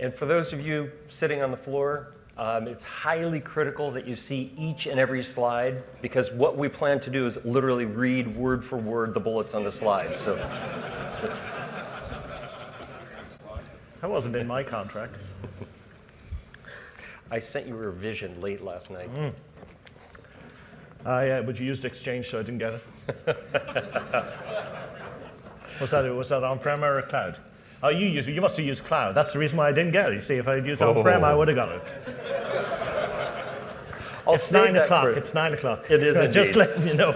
And for those of you sitting on the floor, it's highly critical that you see each and every slide, because what we plan to do is literally read word for word the bullets on the slides. So that wasn't in my contract. I sent you a revision late last night. Yeah, but you used Exchange, so I didn't get it. Was that on-prem or a cloud? Oh, you must have used cloud. That's the reason why I didn't get it. You see, if I had used on-prem, I would have got it. It's 9 o'clock. It's 9 o'clock. It is indeed. Just letting you know.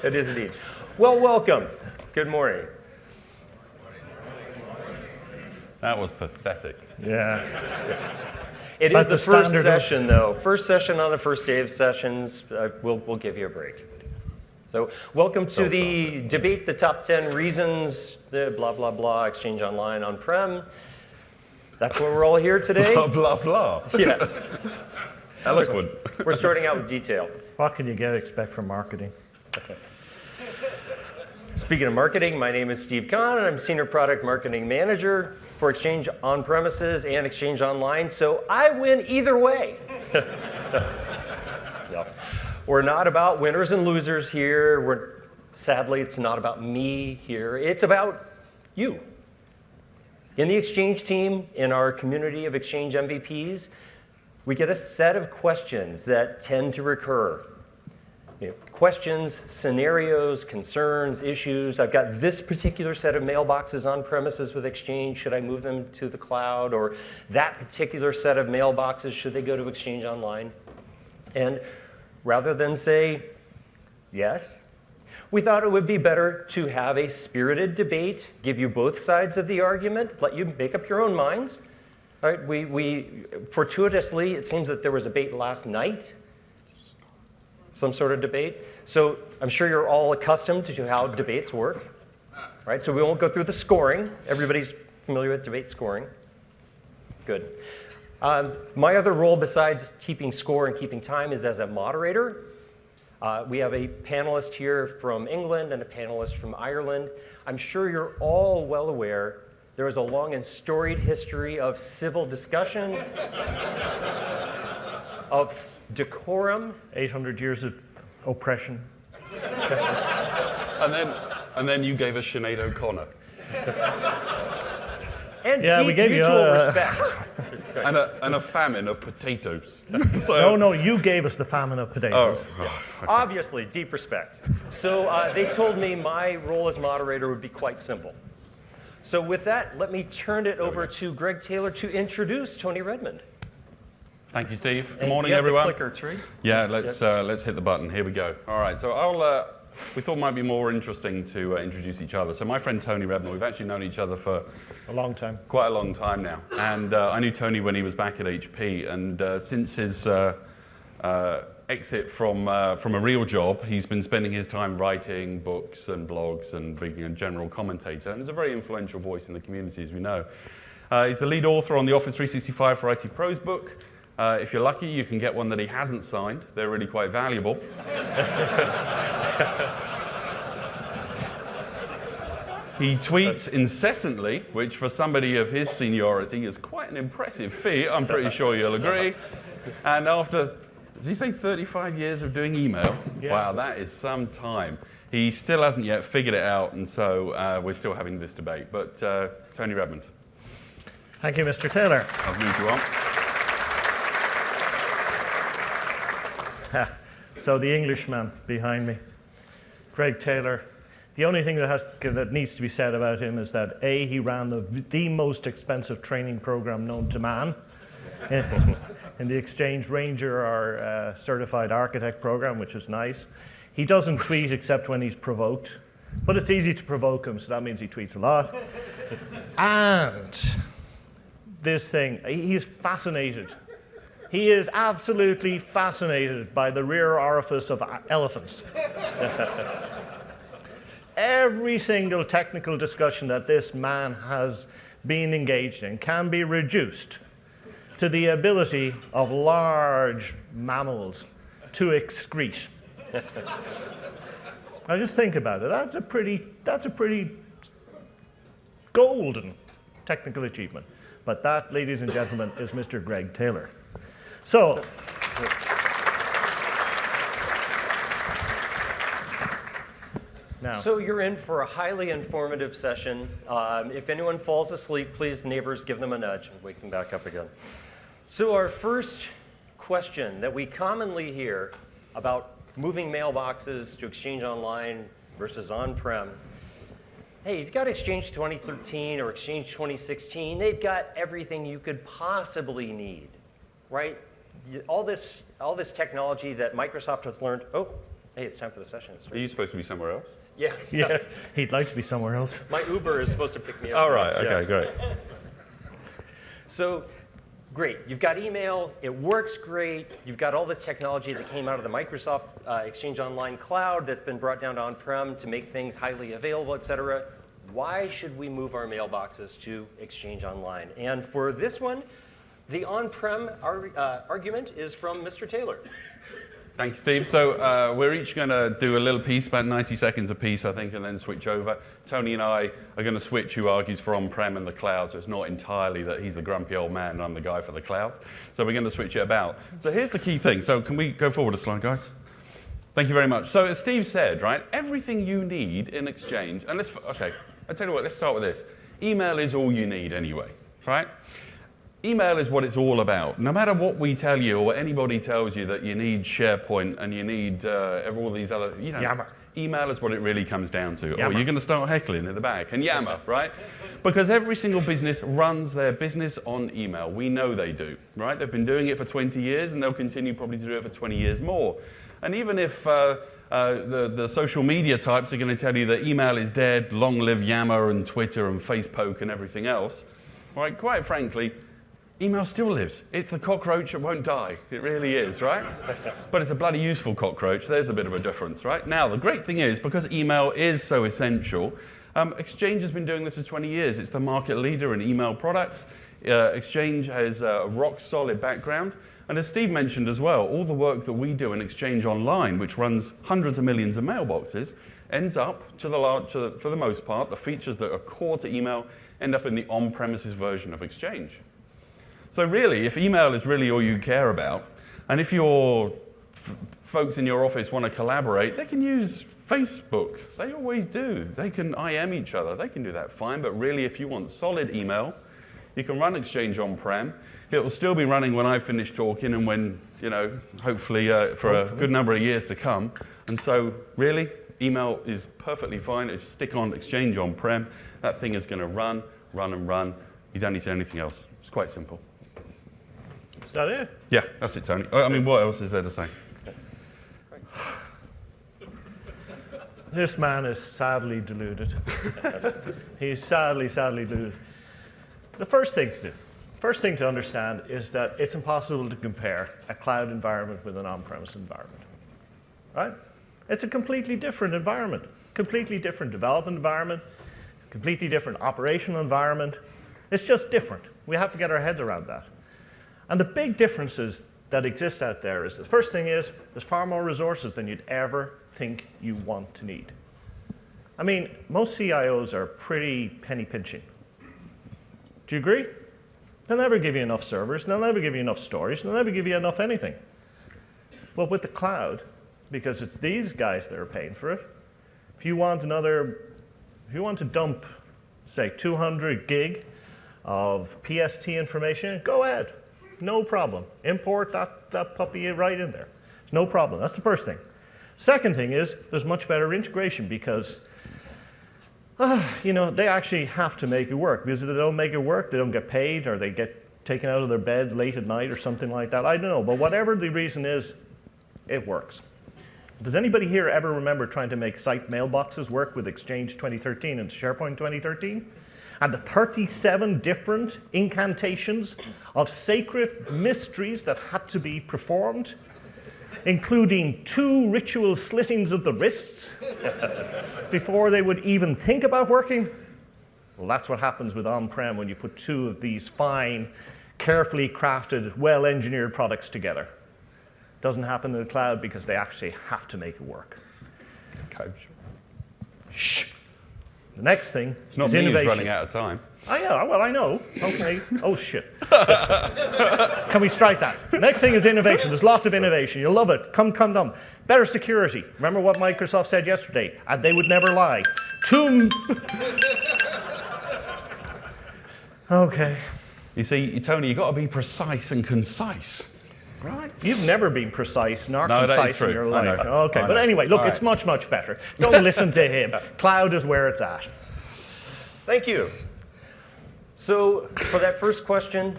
It is indeed. Well, welcome. Good morning. That was pathetic. Yeah. It is the first session, though. First session on the first day of sessions. We'll give you a break. So welcome to the debate, the top 10 reasons, the blah, blah, blah, Exchange Online on-prem. That's why we're all here today. Blah, blah, blah. Yes. Eloquent. We're starting out with detail. What can you expect from marketing? Speaking of marketing, my name is Steve Kahn, and I'm Senior Product Marketing Manager for Exchange on-premises and Exchange Online, so I win either way. Yep. We're not about winners and losers here. Sadly, it's not about me here. It's about you. In the Exchange team, in our community of Exchange MVPs, we get a set of questions that tend to recur. Questions, scenarios, concerns, issues. I've got this particular set of mailboxes on premises with Exchange. Should I move them to the cloud? Or that particular set of mailboxes, should they go to Exchange Online? And rather than say yes, we thought it would be better to have a spirited debate, give you both sides of the argument, let you make up your own minds. All right, we fortuitously, it seems that there was a debate last night, some sort of debate. So I'm sure you're all accustomed to how debates work. Right, so we won't go through the scoring. Everybody's familiar with debate scoring. Good. My other role besides keeping score and keeping time is as a moderator. We have a panelist here from England and a panelist from Ireland. I'm sure you're all well aware there is a long and storied history of civil discussion, of decorum. 800 years of oppression. And then you gave us Sinead O'Connor. And yeah, we gave mutual you respect. And a famine of potatoes. No, you gave us the famine of potatoes. Oh, okay. Obviously, deep respect. So they told me my role as moderator would be quite simple. So with that, let me turn it over to Greg Taylor to introduce Tony Redmond. Thank you, Steve. Good And morning, you have everyone. The clicker, Tree. Yeah, let's hit the button. Here we go. All right, so we thought it might be more interesting to introduce each other. So my friend Tony Redmond, we've actually known each other for a long time. Quite a long time now. And I knew Tony when he was back at HP. And since his exit from a real job, he's been spending his time writing books and blogs and being a general commentator. And he's a very influential voice in the community, as we know. He's the lead author on the Office 365 for IT Pros book. If you're lucky, you can get one that he hasn't signed. They're really quite valuable. He tweets incessantly, which for somebody of his seniority is quite an impressive feat. I'm pretty sure you'll agree. And after, does he say 35 years of doing email? Yeah. Wow, that is some time. He still hasn't yet figured it out, and so we're still having this debate. But Tony Redmond. Thank you, Mr. Taylor. I've moved you on. So the Englishman behind me, Greg Taylor. The only thing that needs to be said about him is that A, he ran the most expensive training program known to man in the Exchange Ranger, our certified architect program, which is nice. He doesn't tweet except when he's provoked, but it's easy to provoke him, so that means he tweets a lot. And this thing, he's fascinated. He is absolutely fascinated by the rear orifice of elephants. Every single technical discussion that this man has been engaged in can be reduced to the ability of large mammals to excrete. Now just think about it. That's a pretty golden technical achievement. But that, ladies and gentlemen, is Mr. Greg Taylor. So, now, So you're in for a highly informative session. If anyone falls asleep, please, neighbors, give them a nudge and wake them back up again. So our first question that we commonly hear about moving mailboxes to Exchange Online versus on-prem. Hey, you've got Exchange 2013 or Exchange 2016. They've got everything you could possibly need, right? All this technology that Microsoft has learned. Oh, hey, it's time for the session. Are you supposed to be somewhere else? Yeah. yeah, he'd like to be somewhere else. My Uber is supposed to pick me up. All right, okay, great. So, great. You've got email. It works great. You've got all this technology that came out of the Microsoft Exchange Online cloud that's been brought down to on-prem to make things highly available, et cetera. Why should we move our mailboxes to Exchange Online? And for this one, the on-prem argument is from Mr. Taylor. Thank you, Steve. So we're each going to do a little piece, about 90 seconds a piece, I think, and then switch over. Tony and I are going to switch who argues for on-prem and the cloud, so it's not entirely that he's the grumpy old man and I'm the guy for the cloud. So we're going to switch it about. So here's the key thing. So can we go forward a slide, guys? Thank you very much. So as Steve said, right, everything you need in Exchange, and okay, I'll tell you what, let's start with this. Email is all you need anyway, right? Email is what it's all about. No matter what we tell you or what anybody tells you that you need SharePoint and you need all these other, Yammer. Email is what it really comes down to. Yammer. Or you're going to start heckling in the back and yammer, right? Because every single business runs their business on email. We know they do, right? They've been doing it for 20 years and they'll continue probably to do it for 20 years more. And even if the social media types are going to tell you that email is dead, long live Yammer and Twitter and Facebook and everything else, right? Quite frankly, email still lives. It's the cockroach that won't die. It really is, right? But it's a bloody useful cockroach. There's a bit of a difference, right? Now, the great thing is, because email is so essential, Exchange has been doing this for 20 years. It's the market leader in email products. Exchange has a rock-solid background. And as Steve mentioned as well, all the work that we do in Exchange Online, which runs hundreds of millions of mailboxes, ends up, for the most part, the features that are core to email end up in the on-premises version of Exchange. So really, if email is really all you care about, and if your folks in your office want to collaborate, they can use Facebook. They always do. They can IM each other. They can do that fine. But really, if you want solid email, you can run Exchange on-prem. It will still be running when I finish talking and when, hopefully for a good number of years to come. And so really, email is perfectly fine. Just stick on Exchange on-prem. That thing is going to run, and run. You don't need to do anything else. It's quite simple. Is that it? Yeah, that's it, Tony. I mean, what else is there to say? This man is sadly deluded. He's sadly deluded. The first thing to understand is that it's impossible to compare a cloud environment with an on-premise environment, right? It's a completely different environment, completely different development environment, completely different operational environment. It's just different. We have to get our heads around that. And the big differences that exist out there is, the first thing is, there's far more resources than you'd ever think you want to need. I mean, most CIOs are pretty penny pinching. Do you agree? They'll never give you enough servers, they'll never give you enough storage, they'll never give you enough anything. But with the cloud, because it's these guys that are paying for it, if you want to dump, say, 200 gig of PST information, go ahead. No problem. Import that puppy right in there. It's no problem. That's the first thing. Second thing is there's much better integration because they actually have to make it work. Because if they don't make it work, they don't get paid or they get taken out of their beds late at night or something like that. I don't know. But whatever the reason is, it works. Does anybody here ever remember trying to make site mailboxes work with Exchange 2013 and SharePoint 2013? And the 37 different incantations of sacred mysteries that had to be performed, including 2 ritual slittings of the wrists before they would even think about working? Well, that's what happens with on-prem when you put 2 of these fine, carefully crafted, well-engineered products together. It doesn't happen in the cloud because they actually have to make it work. Coach. Shh. The next thing It's not is me who's innovation. running out of time. Oh, yeah, well, I know. Okay. Oh, shit. Can we strike that? Next thing is innovation. There's lots of innovation. You'll love it. Come. Better security. Remember what Microsoft said yesterday? And they would never lie. Okay. You see, Tony, you've got to be precise and concise. Right. You've never been precise nor No, that is concise in true. your I life. know. Okay, I but know. anyway, look, All it's right. much better. Don't listen to him. Cloud is where it's at. Thank you. So for that first question,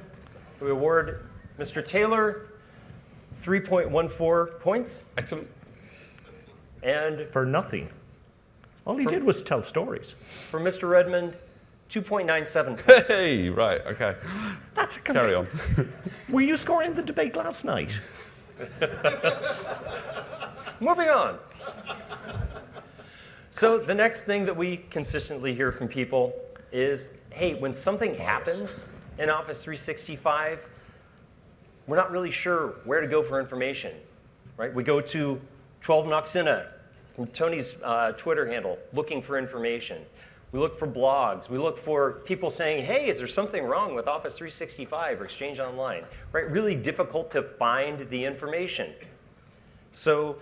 we award Mr. Taylor 3.14 points. Excellent. And For nothing. All he did was tell stories. for Mr. Redmond, 2.97 points. Hey, right, okay. That's a Carry on. Were you scoring the debate last night? Moving on. So the next thing that we consistently hear from people is, hey, when something happens in Office 365, we're not really sure where to go for information, right? We go to 12 Noxina, from Tony's Twitter handle, looking for information. We look for blogs. We look for people saying, hey, is there something wrong with Office 365 or Exchange Online? Right? Really difficult to find the information. So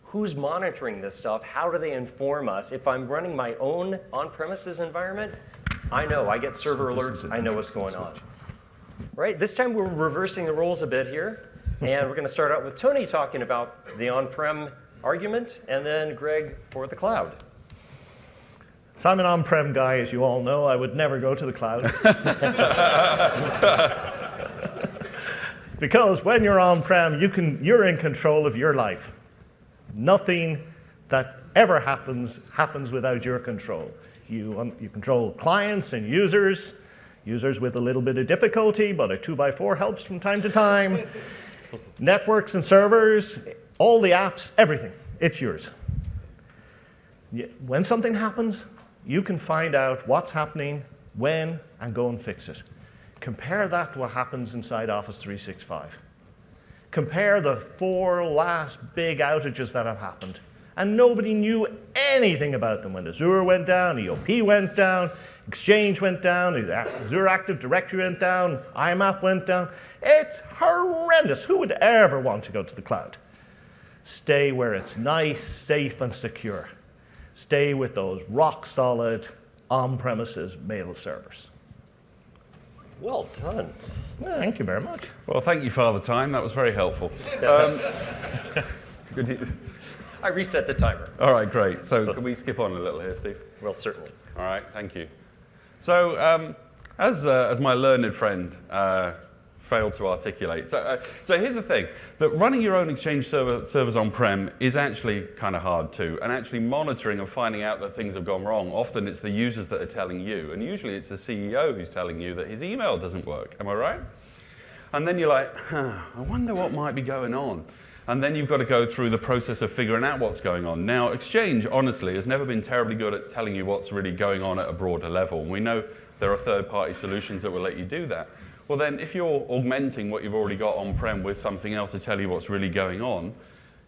who's monitoring this stuff? How do they inform us? If I'm running my own on-premises environment, I know. I get server alerts. I know what's going on. Right? This time we're reversing the roles a bit here. And we're going to start out with Tony talking about the on-prem argument, and then Greg for the cloud. So I'm an on-prem guy, as you all know. I would never go to the cloud. Because when you're on-prem, you're in control of your life. Nothing that ever happens without your control. You control clients and users with a little bit of difficulty, but a 2x4 helps from time to time. Networks and servers, all the apps, everything. It's yours. When something happens, you can find out what's happening, when, and go and fix it. Compare that to what happens inside Office 365. Compare the 4 last big outages that have happened. And nobody knew anything about them. When Azure went down, EOP went down, Exchange went down, Azure Active Directory went down, IMAP went down. It's horrendous. Who would ever want to go to the cloud? Stay where it's nice, safe, and secure. Stay with those rock-solid on-premises mail servers. Well done. Well, thank you very much. Well, thank you, Father Time. That was very helpful. Good. I reset the timer. All right, great. So can we skip on a little here, Steve? Well, certainly. All right, thank you. So as my learned friend failed to articulate, so here's the thing, that running your own Exchange servers on-prem is actually kind of hard too, and actually monitoring and finding out that things have gone wrong, often it's the users that are telling you, and usually it's the CEO who's telling you that his email doesn't work, am I right? And then you're like, I wonder what might be going on. And then you've got to go through the process of figuring out what's going on. Now, Exchange, honestly, has never been terribly good at telling you what's really going on at a broader level. We know there are third-party solutions that will let you do that. Well, then, if you're augmenting what you've already got on-prem with something else to tell you what's really going on,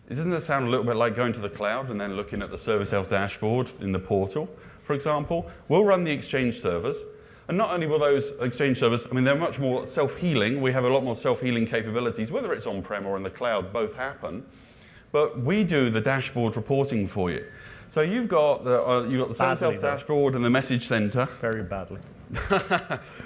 doesn't that sound a little bit like going to the cloud and then looking at the Service Health dashboard in the portal, for example? We'll run the Exchange servers. And not only will those Exchange servers, I mean, they're much more self-healing. We have a lot more self-healing capabilities, whether it's on-prem or in the cloud, both happen. But we do the dashboard reporting for you. So you've got the Service Health dashboard and the message center. Very badly.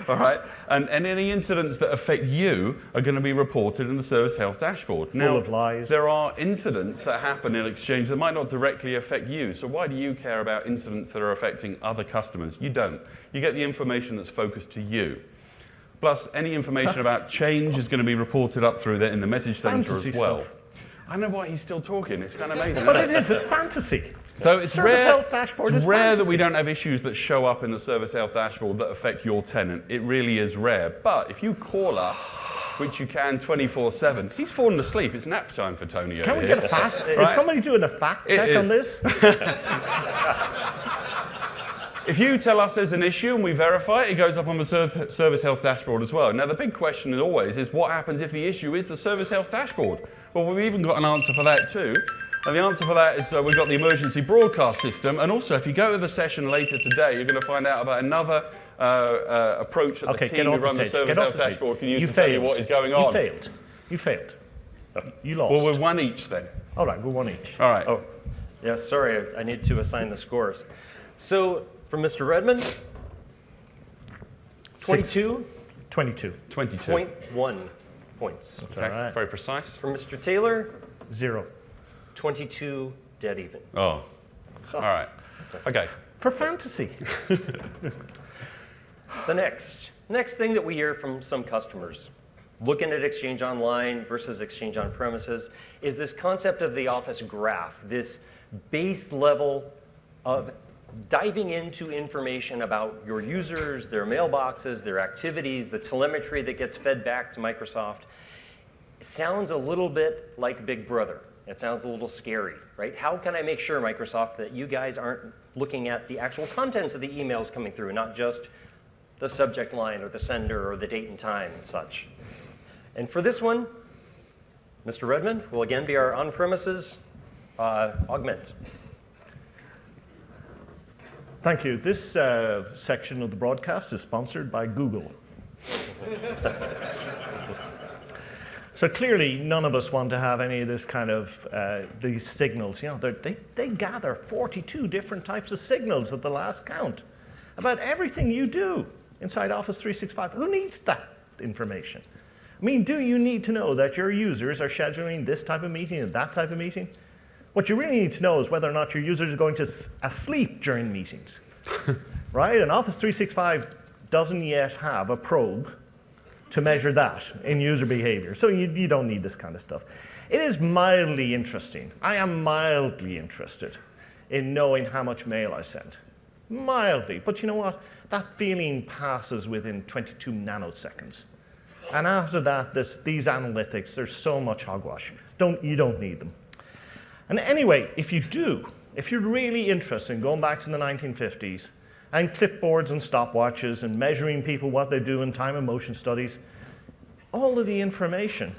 All right, and any incidents that affect you are going to be reported in the Service Health dashboard. Full of lies. There are incidents that happen in Exchange that might not directly affect you. So why do you care about incidents that are affecting other customers? You don't. You get the information that's focused to you. Plus, any information about change is going to be reported up through there in the message center as well. Stuff. I don't know why he's still talking. It's kind of amazing. But isn't it is a fantasy. So it's Service rare, Health dashboard it's is rare that fantasy. we don't have issues that show up in the Service Health dashboard that affect your tenant. It really is rare. But if you call us, which you can 24/7, he's fallen asleep. It's nap time for Tony over Can we here. get a fact? Right. Is somebody doing a fact check on this? If you tell us there's an issue and we verify it, it goes up on the Service Health dashboard as well. Now, the big question is always is what happens if the issue is the Service Health dashboard? Well, we've even got an answer for that too. And the answer for that is we've got the emergency broadcast system. And also, if you go to the session later today, you're going to find out about another approach that Okay, the get team who off the run the stage. service Get off health the stage. dashboard can use You to tell you failed. what is going You on. failed. You failed. You lost. Well, we're one each then. All right, we're one each. All right. Oh, yeah, sorry, I need to assign the scores. So, from Mr. Redmond, 22.1 22. 22. points. That's Okay, all right. very precise. From Mr. Taylor, 0. 22 dead even. Oh, all right. Okay. For fantasy. The next thing that we hear from some customers, looking at Exchange Online versus Exchange on premises, is this concept of the Office graph, this base level of diving into information about your users, their mailboxes, their activities, the telemetry that gets fed back to Microsoft. It sounds a little bit like Big Brother. It sounds a little scary, right? How can I make sure, Microsoft, that you guys aren't looking at the actual contents of the emails coming through, not just the subject line or the sender or the date and time and such? And for this one, Mr. Redmond will again be our on-premises augment. Thank you. This section of the broadcast is sponsored by Google. So clearly, none of us want to have any of this kind of these signals. You know, they gather 42 different types of signals at the last count about everything you do inside Office 365. Who needs that information? I mean, do you need to know that your users are scheduling this type of meeting and that type of meeting? What you really need to know is whether or not your users are going to asleep during meetings, right? And Office 365 doesn't yet have a probe to measure that in user behavior. So you don't need this kind of stuff. It is mildly interesting. I am mildly interested in knowing how much mail I send. Mildly. But you know what? That feeling passes within 22 nanoseconds. And after that, these analytics, there's so much hogwash. You don't need them. And anyway, if you're really interested in going back to the 1950s, and clipboards and stopwatches and measuring people what they do in time and motion studies, all of the information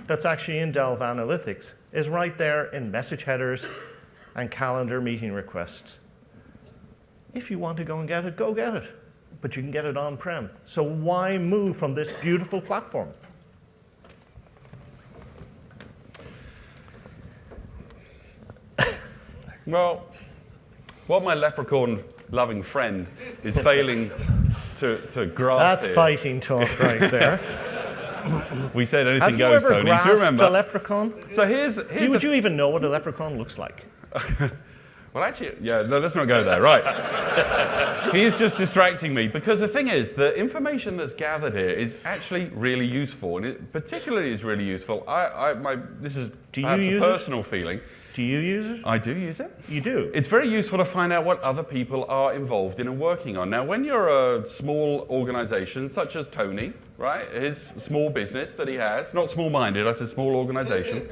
that's actually in Delve Analytics is right there in message headers and calendar meeting requests. If you want to go and get it, go get it. But you can get it on-prem. So why move from this beautiful platform? Well, what my leprechaun-loving friend is failing to grasp That's here. fighting talk right there. We said anything Have you goes, ever Tony. Do you grasped remember? a leprechaun? So here's Would you even know what a leprechaun looks like? Well, actually, yeah, no, let's not go there. Right. He's just distracting me because the thing is, the information that's gathered here is actually really useful, and it particularly is really useful. This is perhaps a personal feeling. Do you use it? I do use it. You do? It's very useful to find out what other people are involved in and working on. Now, when you're a small organization, such as Tony, right, his small business that he has, not small-minded, I said small organization.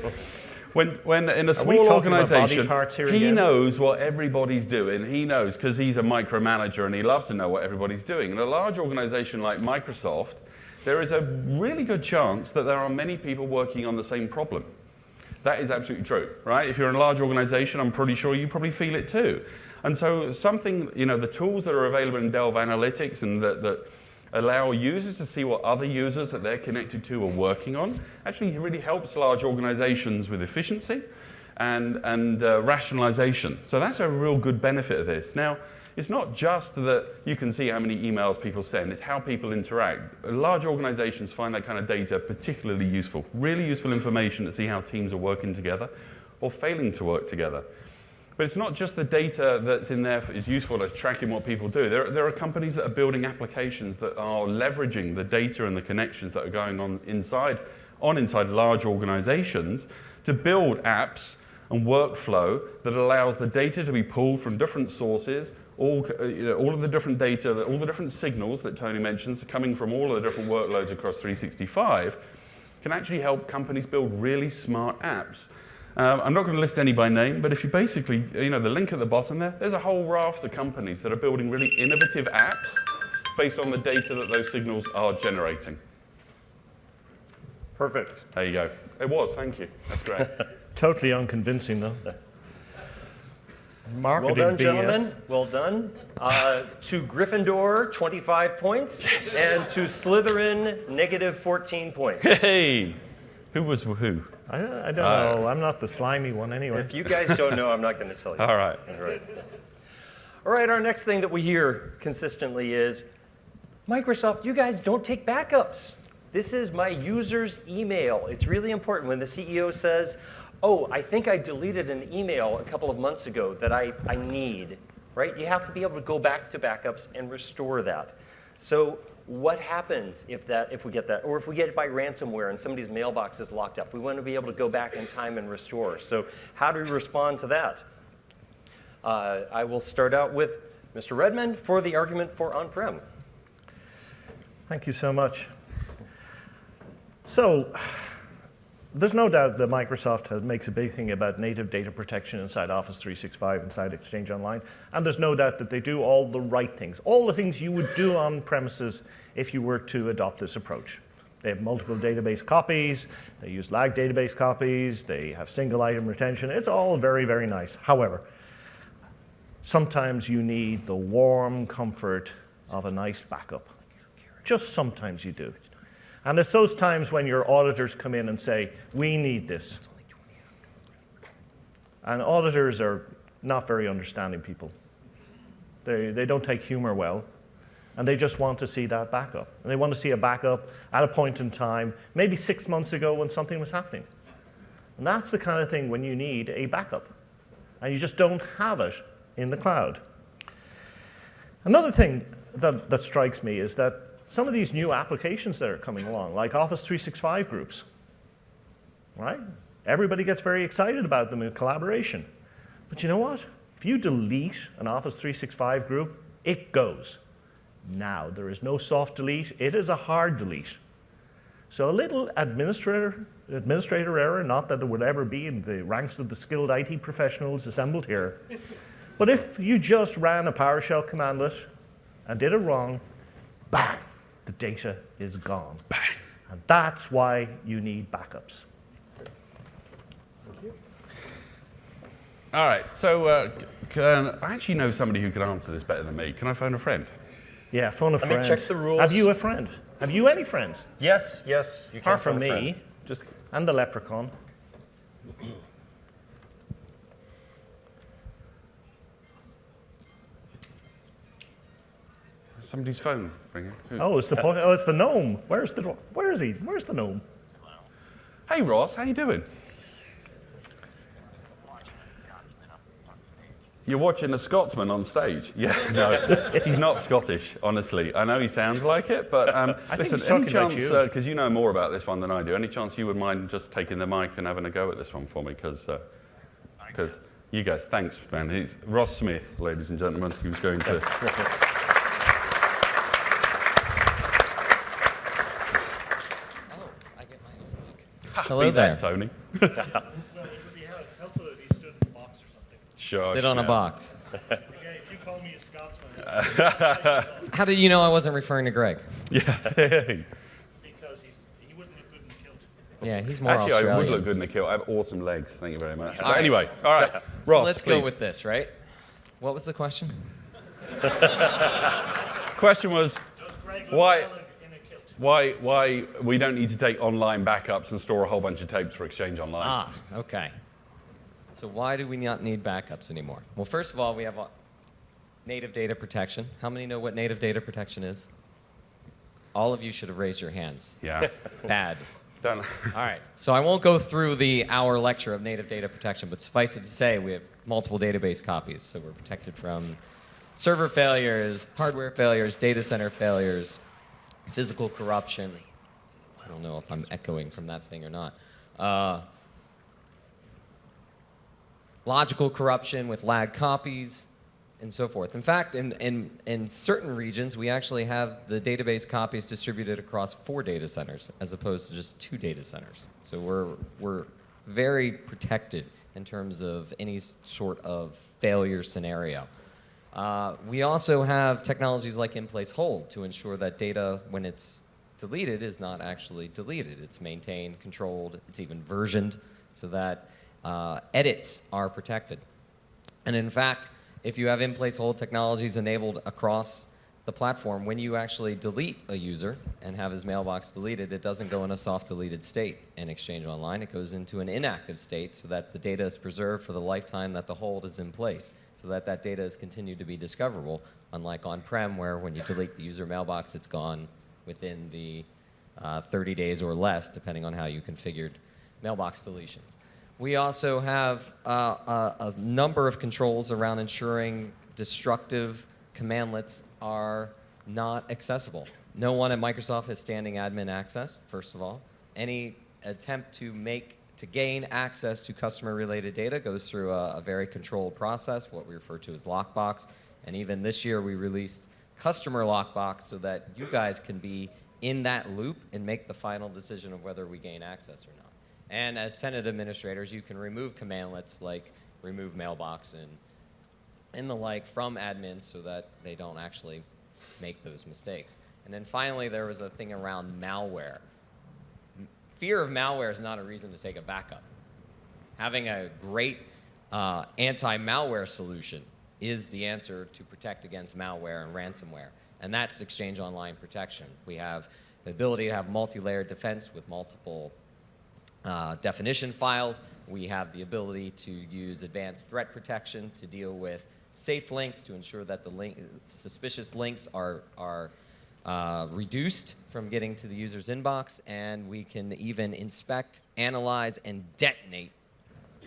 When in a small organization, he knows what everybody's doing. He knows because he's a micromanager and he loves to know what everybody's doing. In a large organization like Microsoft, there is a really good chance that there are many people working on the same problem. That is absolutely true, right? If you're in a large organization, I'm pretty sure you probably feel it too. And so the tools that are available in Delve Analytics and that allow users to see what other users that they're connected to are working on actually really helps large organizations with efficiency and rationalization. So that's a real good benefit of this. Now, it's not just that you can see how many emails people send, it's how people interact. Large organizations find that kind of data particularly useful, really useful information to see how teams are working together or failing to work together. But it's not just the data that's in there is useful as tracking what people do. There are companies that are building applications that are leveraging the data and the connections that are going on inside large organizations to build apps and workflow that allows the data to be pulled from different sources, all of the different data, all the different signals that Tony mentions coming from all of the different workloads across 365 can actually help companies build really smart apps. I'm not going to list any by name, but if you basically, the link at the bottom there's a whole raft of companies that are building really innovative apps based on the data that those signals are generating. Perfect. There you go. It was, thank you. That's great. Totally unconvincing, though. Marketing Well done, BS. gentlemen. Well done. To Gryffindor, 25 points, and to Slytherin, negative 14 points. Hey, who was who? I don't know. I'm not the slimy one anyway. If you guys don't know, I'm not going to tell you. All right. All right, our next thing that we hear consistently is, Microsoft, you guys don't take backups. This is my user's email. It's really important when the CEO says, oh, I think I deleted an email a couple of months ago that I need, right? You have to be able to go back to backups and restore that. So what happens if we get that, or if we get it by ransomware and somebody's mailbox is locked up? We want to be able to go back in time and restore. So how do we respond to that? I will start out with Mr. Redmond for the argument for on-prem. Thank you so much. So, there's no doubt that Microsoft makes a big thing about native data protection inside Office 365, inside Exchange Online, and there's no doubt that they do all the right things, all the things you would do on premises if you were to adopt this approach. They have multiple database copies, they use lag database copies, they have single item retention. It's all very, very nice. However, sometimes you need the warm comfort of a nice backup. Just sometimes you do. And it's those times when your auditors come in and say, we need this. And auditors are not very understanding people. They don't take humor well, and they just want to see that backup. And they want to see a backup at a point in time, maybe 6 months ago when something was happening. And that's the kind of thing when you need a backup. And you just don't have it in the cloud. Another thing that strikes me is that some of these new applications that are coming along, like Office 365 groups, right? Everybody gets very excited about them in collaboration. But you know what? If you delete an Office 365 group, it goes. Now, there is no soft delete. It is a hard delete. So a little administrator error, not that there would ever be in the ranks of the skilled IT professionals assembled here. But if you just ran a PowerShell commandlet and did it wrong, bang, the data is gone. Bang. And that's why you need backups. Thank you. All right, so I actually know somebody who can answer this better than me. Can I phone a friend? Yeah, phone a friend. Let me check the rules. Have you a friend? Have you any friends? Yes, you can. Apart from phone a friend. me Just and the leprechaun. somebody's phone ringing. Who? Oh, it's the gnome. Where is he? Where's the gnome? Hey Ross, how you doing? You're watching a Scotsman on stage. Yeah, no, he's not Scottish, honestly. I know he sounds like it, but I think listen, he's any talking about chance, you. because you know more about this one than I do, any chance you would mind just taking the mic and having a go at this one for me? Because you guys, thanks, man. He's Ross Smith, ladies and gentlemen, who's going to... Hello Beat there. that, Tony. Sure. Sit on a box. If you call me a Scotsman, How did you know I wasn't referring to Greg? Yeah. because he wouldn't look good in a kilt. Yeah, he's more Actually, Australian. I would look good in a kilt. I have awesome legs. Thank you very much. All right. Anyway, all right. So Ross, let's go please. with this, right? What was the question? Question was Does Greg look Why- well in a kilt? why we don't need to take online backups and store a whole bunch of tapes for Exchange Online. Ah, okay. So why do we not need backups anymore? Well, first of all, we have native data protection. How many know what native data protection is? All of you should have raised your hands. Yeah. Bad. Don't. All right, so I won't go through the hour lecture of native data protection, but suffice it to say we have multiple database copies, so we're protected from server failures, hardware failures, data center failures, physical corruption. I don't know if I'm echoing from that thing or not. Logical corruption with lag copies, and so forth. In fact, in certain regions, we actually have the database copies distributed across 4 data centers as opposed to just 2 data centers. So we're very protected in terms of any sort of failure scenario. We also have technologies like in-place hold to ensure that data, when it's deleted, is not actually deleted. It's maintained, controlled, it's even versioned so that edits are protected. And in fact, if you have in-place hold technologies enabled across the platform, when you actually delete a user and have his mailbox deleted, it doesn't go in a soft deleted state in Exchange Online. It goes into an inactive state so that the data is preserved for the lifetime that the hold is in place, so that that data is continued to be discoverable, unlike on-prem where when you delete the user mailbox, it's gone within the 30 days or less, depending on how you configured mailbox deletions. We also have a number of controls around ensuring destructive commandlets are not accessible. No one at Microsoft has standing admin access, first of all. Any attempt to gain access to customer-related data goes through a very controlled process, what we refer to as lockbox. And even this year, we released customer lockbox so that you guys can be in that loop and make the final decision of whether we gain access or not. And as tenant administrators, you can remove commandlets like remove mailbox and the like from admins so that they don't actually make those mistakes. And then finally, there was a thing around malware. Fear of malware is not a reason to take a backup. Having a great anti-malware solution is the answer to protect against malware and ransomware. And that's Exchange Online protection. We have the ability to have multi-layered defense with multiple definition files. We have the ability to use advanced threat protection to deal with safe links to ensure that the suspicious links are reduced from getting to the user's inbox, and we can even inspect, analyze, and detonate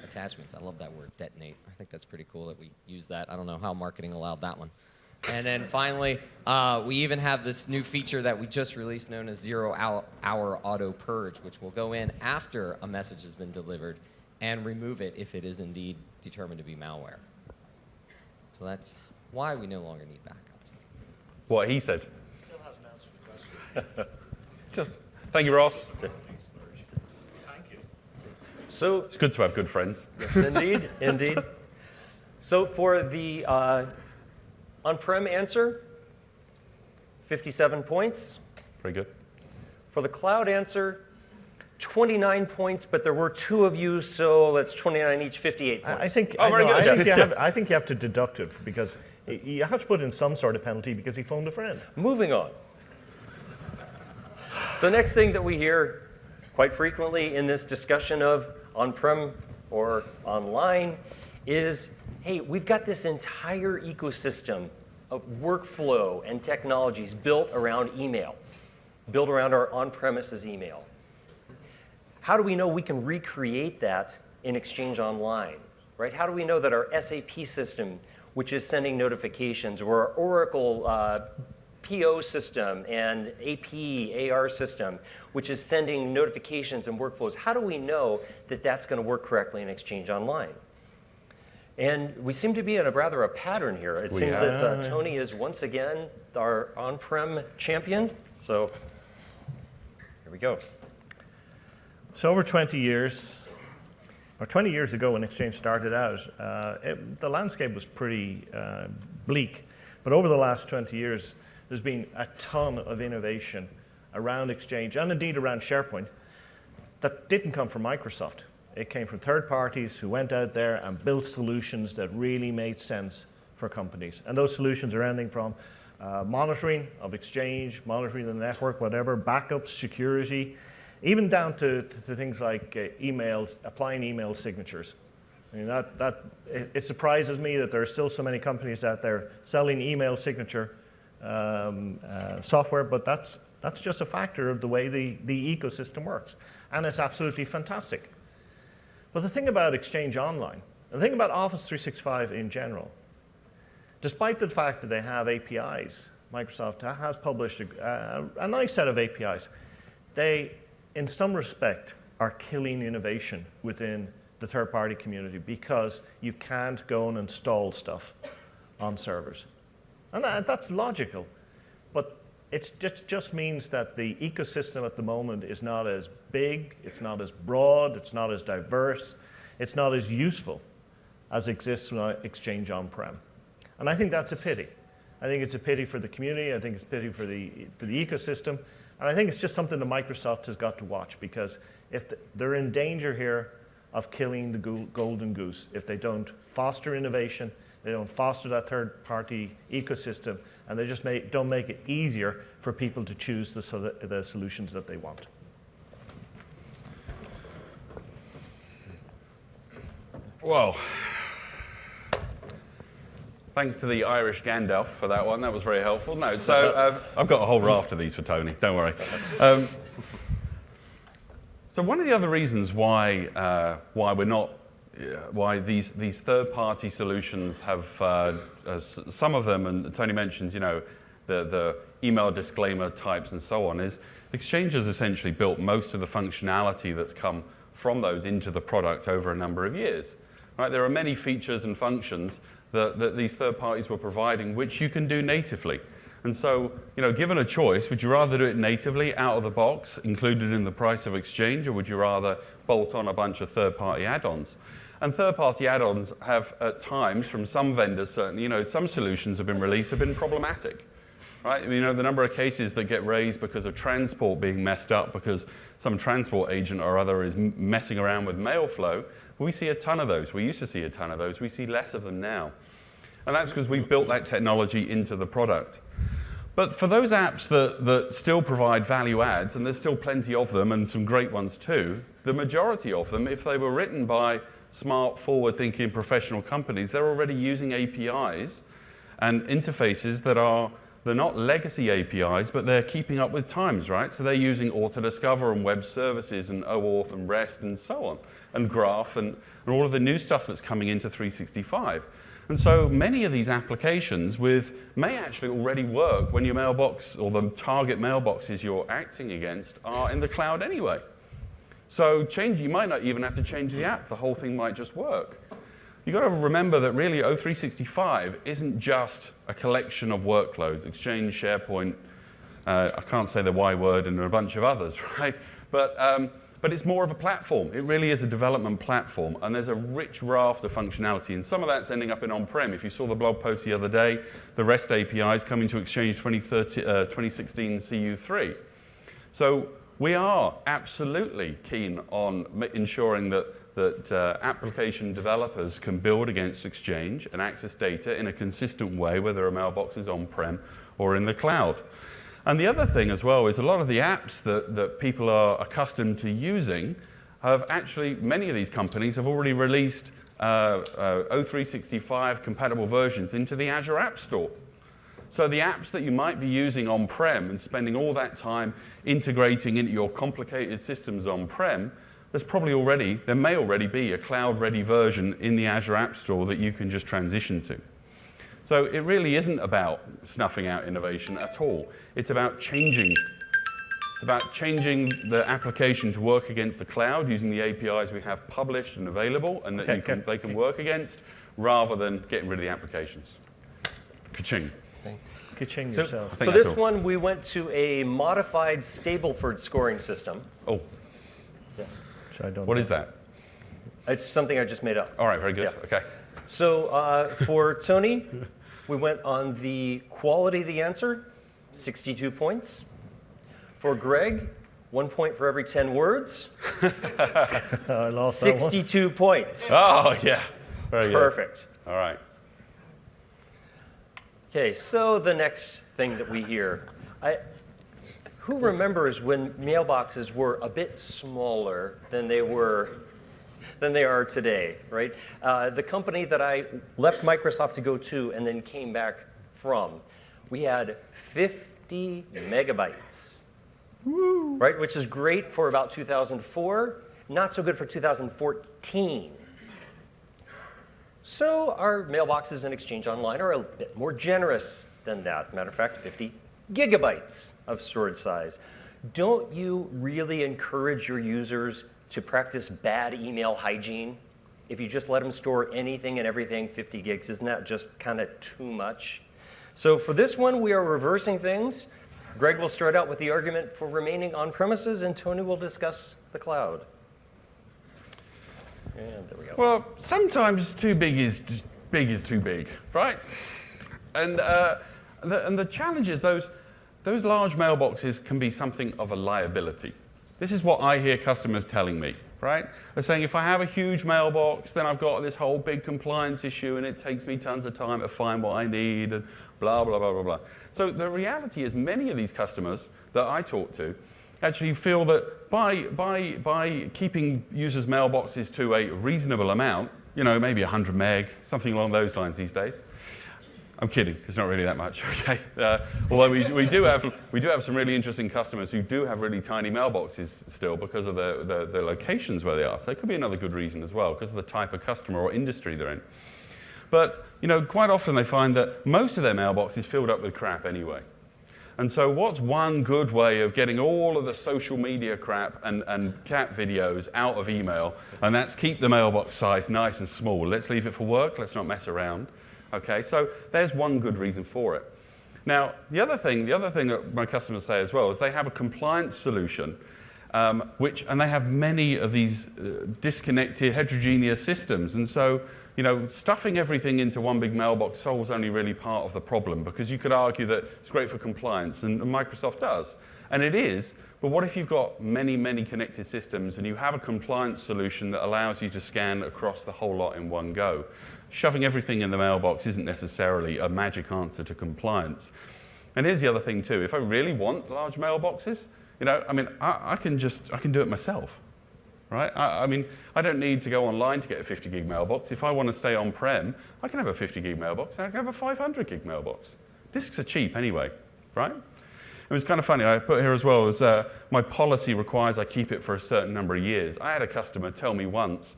attachments. I love that word, detonate. I think that's pretty cool that we use that. I don't know how marketing allowed that one. And then finally, we even have this new feature that we just released known as 0 hour auto purge, which will go in after a message has been delivered and remove it if it is indeed determined to be malware. So that's why we no longer need backups. What he said. Still hasn't answered the question. Thank you, Ross. Thank you. So, It's good to have good friends. yes, indeed, indeed. So for the on-prem answer, 57 points. Very good. For the cloud answer, 29 points, but there were two of you, so that's 29 each, 58 points. I think, Oh, very good. I think you have to deduct it because you have to put in some sort of penalty because he phoned a friend. Moving on. The next thing that we hear quite frequently in this discussion of on-prem or online is, hey, we've got this entire ecosystem of workflow and technologies built around email, built around our on-premises email. How do we know we can recreate that in Exchange Online, right? How do we know that our SAP system, which is sending notifications, or our Oracle PO system and AP, AR system, which is sending notifications and workflows, how do we know that that's going to work correctly in Exchange Online? And we seem to be in a pattern here. It seems that Tony is once again our on-prem champion. So here we go. So over 20 years, or 20 years ago when Exchange started out, the landscape was pretty bleak. But over the last 20 years, there's been a ton of innovation around Exchange and indeed around SharePoint that didn't come from Microsoft. It came from third parties who went out there and built solutions that really made sense for companies. And those solutions are anything from monitoring of Exchange, monitoring the network, whatever, backups, security, even down to things like emails, applying email signatures. I mean, it surprises me that there are still so many companies out there selling email signature software, but that's just a factor of the way the ecosystem works. And it's absolutely fantastic. But the thing about Exchange Online, the thing about Office 365 in general, despite the fact that they have APIs, Microsoft has published a nice set of APIs. They, in some respect, are killing innovation within the third-party community because you can't go and install stuff on servers. And that's logical. But it just means that the ecosystem at the moment is not as big, it's not as broad, it's not as diverse, it's not as useful as exists with Exchange on-prem. And I think that's a pity. I think it's a pity for the community, I think it's a pity for the ecosystem, and I think it's just something that Microsoft has got to watch because if they're in danger here of killing the golden goose if they don't foster innovation, they don't foster that third-party ecosystem, and they just don't make it easier for people to choose the solutions that they want. Well, thanks to the Irish Gandalf for that one. That was very helpful. No, so I've got a whole raft of these for Tony. Don't worry. So one of the other reasons why these third-party solutions have some of them, and Tony mentions, the email disclaimer types and so on, is Exchange has essentially built most of the functionality that's come from those into the product over a number of years. Right? There are many features and functions that these third parties were providing which you can do natively. And so, given a choice, would you rather do it natively out of the box, included in the price of Exchange, or would you rather bolt on a bunch of third-party add-ons? And third-party add-ons have, at times, from some vendors, certainly, some solutions have been released have been problematic. Right? The number of cases that get raised because of transport being messed up because some transport agent or other is messing around with mail flow, we see a ton of those. We used to see a ton of those. We see less of them now. And that's because we've built that technology into the product. But for those apps that still provide value adds, and there's still plenty of them and some great ones too, the majority of them, if they were written by smart, forward-thinking professional companies, they're already using APIs and interfaces they're not legacy APIs, but they're keeping up with times, right? So they're using Auto-Discover and web services and OAuth and REST and so on, and Graph and all of the new stuff that's coming into 365. And so many of these applications may actually already work when your mailbox or the target mailboxes you're acting against are in the cloud anyway. So you might not even have to change the app. The whole thing might just work. You've got to remember that really O365 isn't just a collection of workloads, Exchange, SharePoint, I can't say the Y word, and a bunch of others, right? But it's more of a platform. It really is a development platform, and there's a rich raft of functionality, and some of that's ending up in on-prem. If you saw the blog post the other day, the REST API is coming to Exchange 2016 CU3. So we are absolutely keen on ensuring that application developers can build against Exchange and access data in a consistent way, whether a mailbox is on-prem or in the cloud. And the other thing as well is a lot of the apps that people are accustomed to using many of these companies have already released O365 compatible versions into the Azure App Store. So the apps that you might be using on-prem and spending all that time integrating into your complicated systems on-prem, there may already be a cloud-ready version in the Azure App Store that you can just transition to. So it really isn't about snuffing out innovation at all. It's about changing the application to work against the cloud using the APIs we have published and available and that they can work against, rather than getting rid of the applications. Ka-ching. Ka-ching yourself. For this one, we went to a modified Stableford scoring system. Oh. Yes. What is that? It's something I just made up. All right, very good. Yeah. Okay. So for Tony, we went on the quality of the answer, 62 points. For Greg, 1 point for every 10 words. I lost 62 points. Oh, yeah. Very good. Perfect. All right. Okay, so the next thing that we hear. Who remembers when mailboxes were a bit smaller than they are today, right? The company that I left Microsoft to go to and then came back from, we had 50 megabytes, right? Which is great for about 2004, not so good for 2014. So our mailboxes in Exchange Online are a bit more generous than that. Matter of fact, 50 gigabytes of storage size. Don't you really encourage your users to practice bad email hygiene? If you just let them store anything and everything 50 gigs, isn't that just kind of too much? So for this one, we are reversing things. Greg will start out with the argument for remaining on premises, and Tony will discuss the cloud. And there we go. Well, sometimes too big is too big, right? And the challenge is those large mailboxes can be something of a liability. This is what I hear customers telling me. right? They're saying if I have a huge mailbox, then I've got this whole big compliance issue and it takes me tons of time to find what I need and blah, blah, blah, blah, blah. So the reality is many of these customers that I talk to actually feel that by keeping users' mailboxes to a reasonable amount, maybe 100 meg, something along those lines these days. I'm kidding, it's not really that much, okay? Although we do have some really interesting customers who do have really tiny mailboxes still because of the locations where they are. So that could be another good reason as well, because of the type of customer or industry they're in. But quite often they find that most of their mailbox is filled up with crap anyway. And so what's one good way of getting all of the social media crap and cat videos out of email? And that's keep the mailbox size nice and small. Let's leave it for work, let's not mess around. Okay, so there's one good reason for it. Now, the other thing that my customers say as well is they have a compliance solution, and they have many of these disconnected, heterogeneous systems. And so, stuffing everything into one big mailbox solves only really part of the problem, because you could argue that it's great for compliance, and Microsoft does. And it is, but what if you've got many, many connected systems and you have a compliance solution that allows you to scan across the whole lot in one go? Shoving everything in the mailbox isn't necessarily a magic answer to compliance. And here's the other thing too. If I really want large mailboxes, I can do it myself, right? I don't need to go online to get a 50 gig mailbox. If I want to stay on-prem, I can have a 50 gig mailbox and I can have a 500 gig mailbox. Disks are cheap anyway, right? It was kind of funny, I put here as well, is my policy requires I keep it for a certain number of years. I had a customer tell me once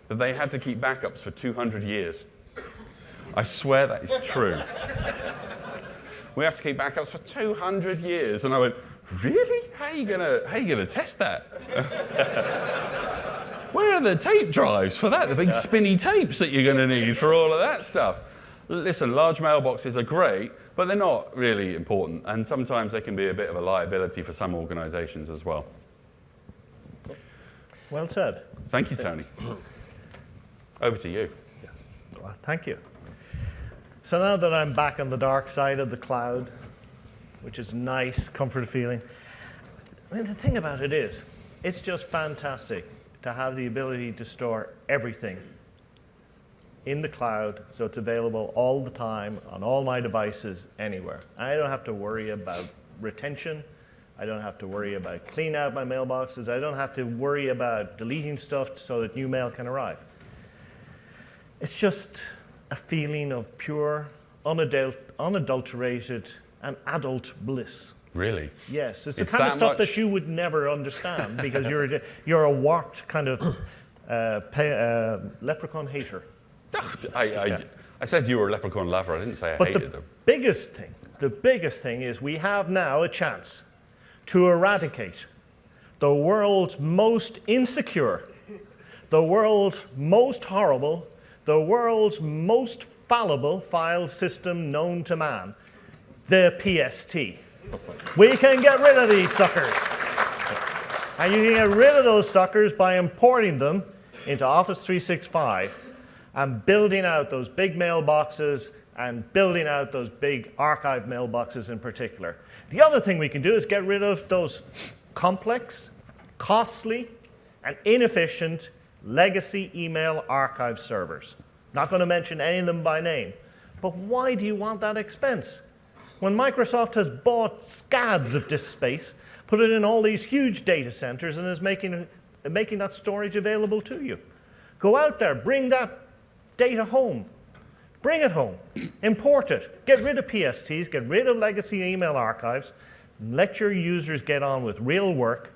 that they had to keep backups for 200 years. I swear that is true. We have to keep backups for 200 years. And I went, really? How are you gonna test that? Where are the tape drives for that? The big spinny tapes that you're gonna need for all of that stuff. Listen, large mailboxes are great, but they're not really important. And sometimes they can be a bit of a liability for some organizations as well. Well said. Thank you, Tony. Over to you. Yes. Well, thank you. So now that I'm back on the dark side of the cloud, which is nice, comfort feeling, the thing about it is, it's just fantastic to have the ability to store everything in the cloud so it's available all the time on all my devices anywhere. I don't have to worry about retention. I don't have to worry about cleaning out my mailboxes. I don't have to worry about deleting stuff so that new mail can arrive. It's just a feeling of pure, unadulterated, and adult bliss. Really? Yes, it's the kind of stuff that you would never understand because you're a warped kind of leprechaun hater. I said you were a leprechaun lover. I didn't say I hated them. The biggest thing is we have now a chance to eradicate the world's most insecure, the world's most horrible, the world's most fallible file system known to man, the PST. We can get rid of these suckers. And you can get rid of those suckers by importing them into Office 365 and building out those big mailboxes and building out those big archive mailboxes in particular. The other thing we can do is get rid of those complex, costly, and inefficient legacy email archive servers. Not going to mention any of them by name. But why do you want that expense? When Microsoft has bought scabs of disk space, put it in all these huge data centers, and is making that storage available to you. Go out there, bring that data home. Bring it home. Import it. Get rid of PSTs, get rid of legacy email archives, and let your users get on with real work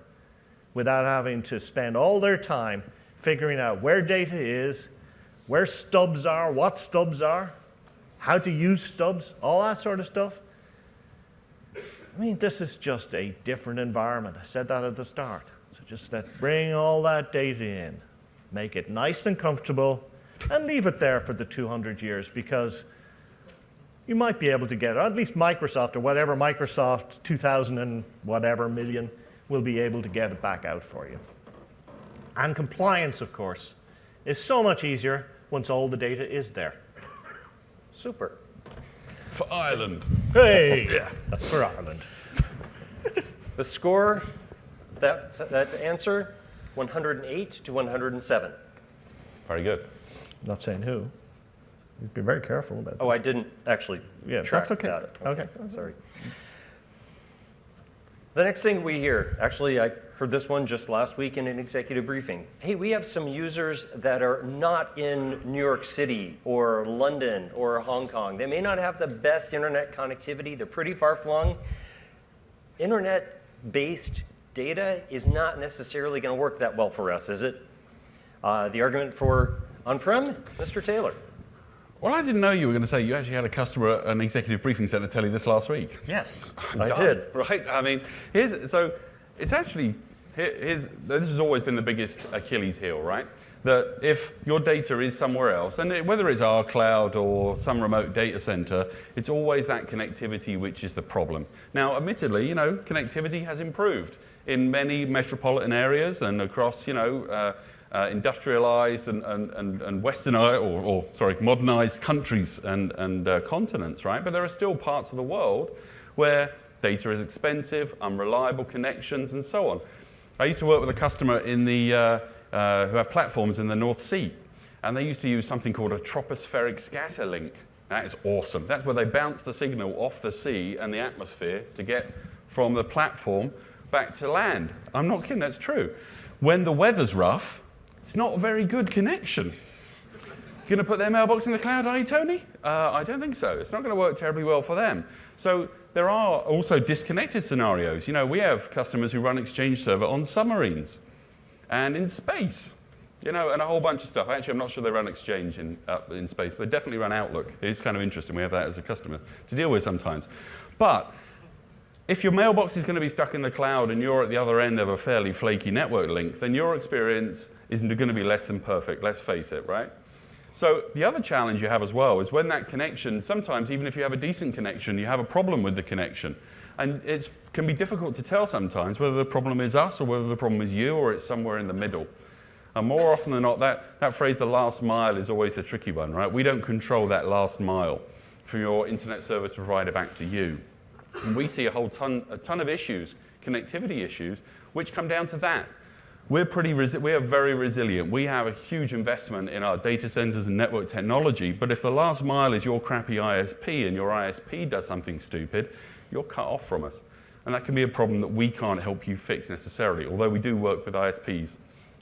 without having to spend all their time figuring out where data is, where stubs are, what stubs are, how to use stubs, all that sort of stuff. I mean, this is just a different environment. I said that at the start. So just bring all that data in, make it nice and comfortable, and leave it there for the 200 years, because you might be able to get it, or at least Microsoft or whatever Microsoft 2000 and whatever million will be able to get it back out for you. And compliance, of course, is so much easier once all the data is there. Super. For Ireland. Hey, yeah, for Ireland. The score, that answer, 108 to 107. Very good. I'm not saying who. You'd be very careful about this. Oh, I didn't actually track that's okay. that. Okay. Sorry. The next thing we hear, actually, I heard this one just last week in an executive briefing. Hey, we have some users that are not in New York City or London or Hong Kong. They may not have the best internet connectivity. They're pretty far flung. Internet-based data is not necessarily going to work that well for us, is it? The argument for on-prem, Mr. Taylor. Well, I didn't know you were going to say you actually had a customer at an executive briefing center tell you this last week. Yes, I'm I done, did. Right? I mean, so it's actually, this has always been the biggest Achilles heel, right? That if your data is somewhere else, and whether it's our cloud or some remote data center, it's always that connectivity which is the problem. Now, admittedly, connectivity has improved in many metropolitan areas and across, industrialized and westernized, modernized countries and continents, right? But there are still parts of the world where data is expensive, unreliable connections, and so on. I used to work with a customer in the who have platforms in the North Sea, and they used to use something called a tropospheric scatter link. That is awesome. That's where they bounce the signal off the sea and the atmosphere to get from the platform back to land. I'm not kidding, that's true. When the weather's rough, it's not a very good connection. Going to put their mailbox in the cloud, are you, Tony? I don't think so. It's not going to work terribly well for them. So there are also disconnected scenarios. We have customers who run Exchange Server on submarines and in space, and a whole bunch of stuff. Actually, I'm not sure they run Exchange in space, but they definitely run Outlook. It's kind of interesting. We have that as a customer to deal with sometimes. But if your mailbox is going to be stuck in the cloud and you're at the other end of a fairly flaky network link, then your experience is going to be less than perfect, let's face it, right? So the other challenge you have as well is when that connection, sometimes even if you have a decent connection, you have a problem with the connection. And it can be difficult to tell sometimes whether the problem is us or whether the problem is you or it's somewhere in the middle. And more often than not, that phrase, the last mile, is always the tricky one, right? We don't control that last mile from your internet service provider back to you. And we see a ton of issues, connectivity issues, which come down to that. We are very resilient. We have a huge investment in our data centers and network technology, but if the last mile is your crappy ISP and your ISP does something stupid, you're cut off from us. And that can be a problem that we can't help you fix necessarily, although we do work with ISPs.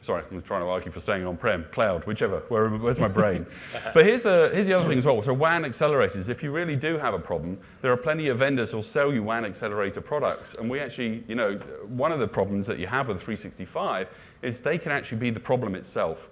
Sorry, I'm trying to argue for staying on-prem, cloud, whichever, where's my brain? But here's the other thing as well. So WAN accelerators, if you really do have a problem, there are plenty of vendors who'll sell you WAN accelerator products. And we actually, one of the problems that you have with 365 is they can actually be the problem itself.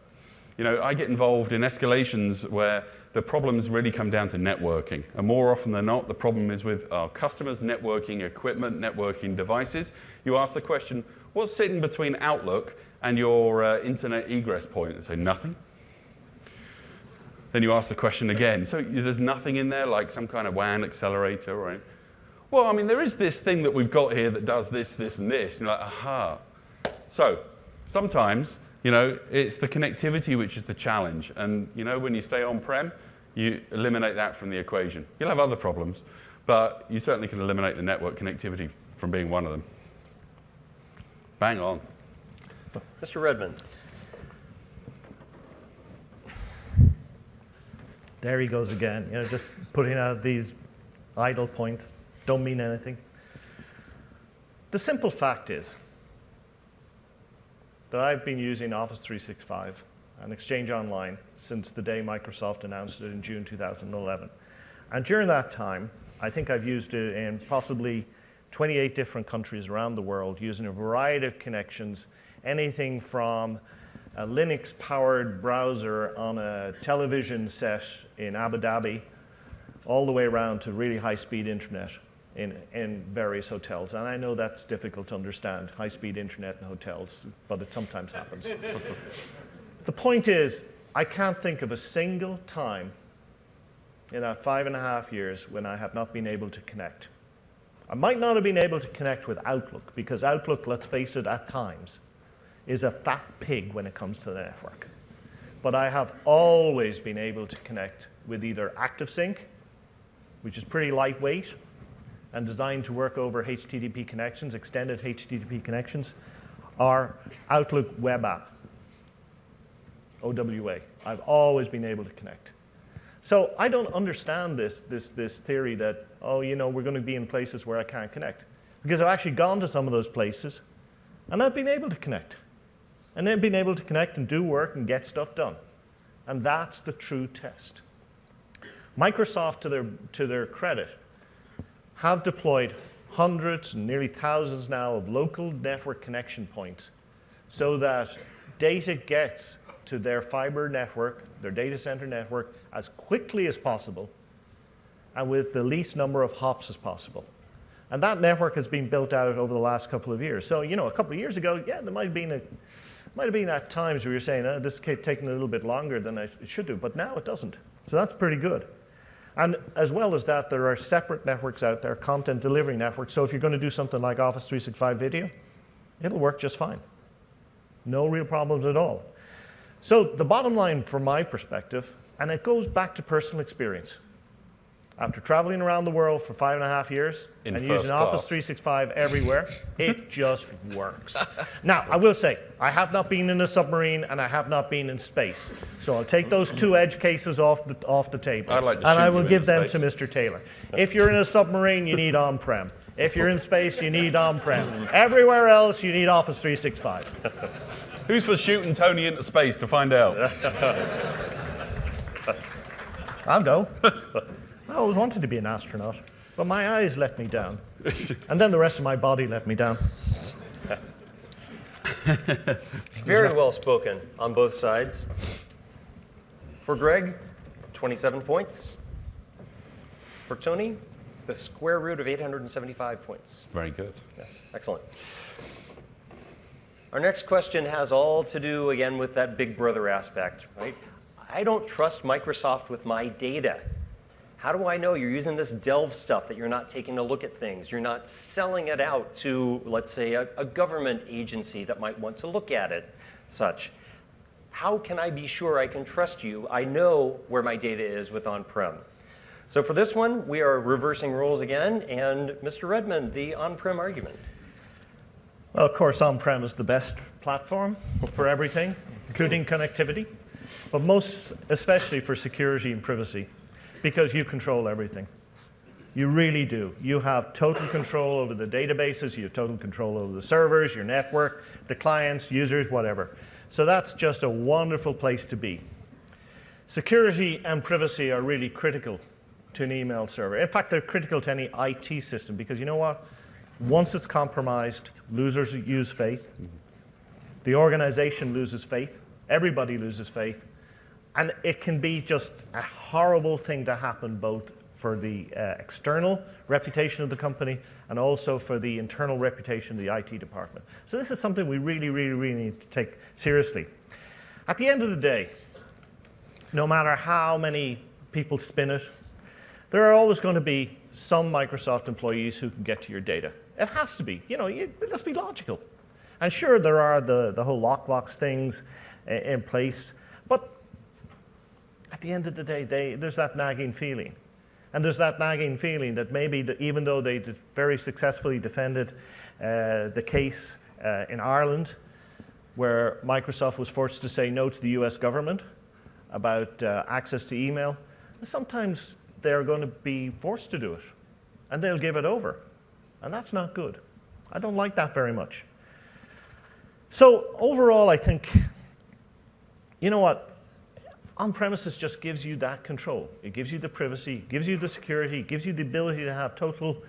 I get involved in escalations where the problems really come down to networking. And more often than not, the problem is with our customers' networking equipment, networking devices. You ask the question, what's sitting between Outlook and your internet egress point? And say, nothing. Then you ask the question again. So there's nothing in there, like some kind of WAN accelerator, right? Well, I mean, there is this thing that we've got here that does this, this, and this. And you're like, aha. So sometimes, it's the connectivity which is the challenge. And, when you stay on-prem, you eliminate that from the equation. You'll have other problems, but you certainly can eliminate the network connectivity from being one of them. Bang on. Mr. Redmond. There he goes again, just putting out these idle points, don't mean anything. The simple fact is that I've been using Office 365 and Exchange Online since the day Microsoft announced it in June 2011. And during that time, I think I've used it in possibly 28 different countries around the world, using a variety of connections, anything from a Linux-powered browser on a television set in Abu Dhabi, all the way around to really high-speed internet in various hotels. And I know that's difficult to understand, high-speed internet in hotels, but it sometimes happens. The point is, I can't think of a single time in that 5.5 years when I have not been able to connect. I might not have been able to connect with Outlook, because Outlook, let's face it, at times, is a fat pig when it comes to the network. But I have always been able to connect with either ActiveSync, which is pretty lightweight and designed to work over HTTP connections, extended HTTP connections, our Outlook web app, OWA. I've always been able to connect. So I don't understand this theory that, oh, you know, we're going to be in places where I can't connect. Because I've actually gone to some of those places, and I've been able to connect. And then been able to connect and do work and get stuff done. And that's the true test. Microsoft, to their credit, have deployed hundreds and nearly thousands now of local network connection points so that data gets to their fiber network, their data center network, as quickly as possible and with the least number of hops as possible. And that network has been built out over the last couple of years. So, you know, a couple of years ago, yeah, there might have been at times where you're saying, oh, this is taking a little bit longer than it should do, but now it doesn't. So that's pretty good. And as well as that, there are separate networks out there, content delivery networks. So if you're going to do something like Office 365 video, it'll work just fine. No real problems at all. So the bottom line from my perspective, and it goes back to personal experience. After traveling around the world for 5.5 years and using Office 365 everywhere, it just works. Now, I will say, I have not been in a submarine and I have not been in space. So I'll take those two edge cases off the table. I'd like to and I shoot will you give them into to Mr. Taylor. If you're in a submarine, you need on-prem. If you're in space, you need on-prem. Everywhere else, you need Office 365. Who's for shooting Tony into space to find out? I'll go. I always wanted to be an astronaut, but my eyes let me down. And then the rest of my body let me down. Very well spoken on both sides. For Greg, 27 points. For Tony, the square root of 875 points. Very good. Yes, excellent. Our next question has all to do, again, with that big brother aspect, right? I don't trust Microsoft with my data. How do I know you're using this Delve stuff, that you're not taking a look at things? You're not selling it out to, let's say, a government agency that might want to look at it, such. How can I be sure I can trust you? I know where my data is with on-prem. So for this one, we are reversing roles again, and Mr. Redmond, the on-prem argument. Well, of course, on-prem is the best platform for everything, including connectivity, but most especially for security and privacy, because you control everything. You really do. You have total control over the databases, you have total control over the servers, your network, the clients, users, whatever. So that's just a wonderful place to be. Security and privacy are really critical to an email server. In fact, they're critical to any IT system, because you know what? Once it's compromised, losers lose faith. The organization loses faith. Everybody loses faith. And it can be just a horrible thing to happen, both for the external reputation of the company and also for the internal reputation of the IT department. So this is something we really, really, really need to take seriously. At the end of the day, no matter how many people spin it, there are always going to be some Microsoft employees who can get to your data. It has to be. You know, let's be logical. And sure, there are the whole lockbox things in place, but at the end of the day, there's that nagging feeling. And there's that nagging feeling that maybe even though they very successfully defended the case in Ireland, where Microsoft was forced to say no to the US government about access to email, sometimes they're going to be forced to do it. And they'll give it over. And that's not good. I don't like that very much. So overall, I think, you know what? On-premises just gives you that control. It gives you the privacy, gives you the security, gives you the ability to have total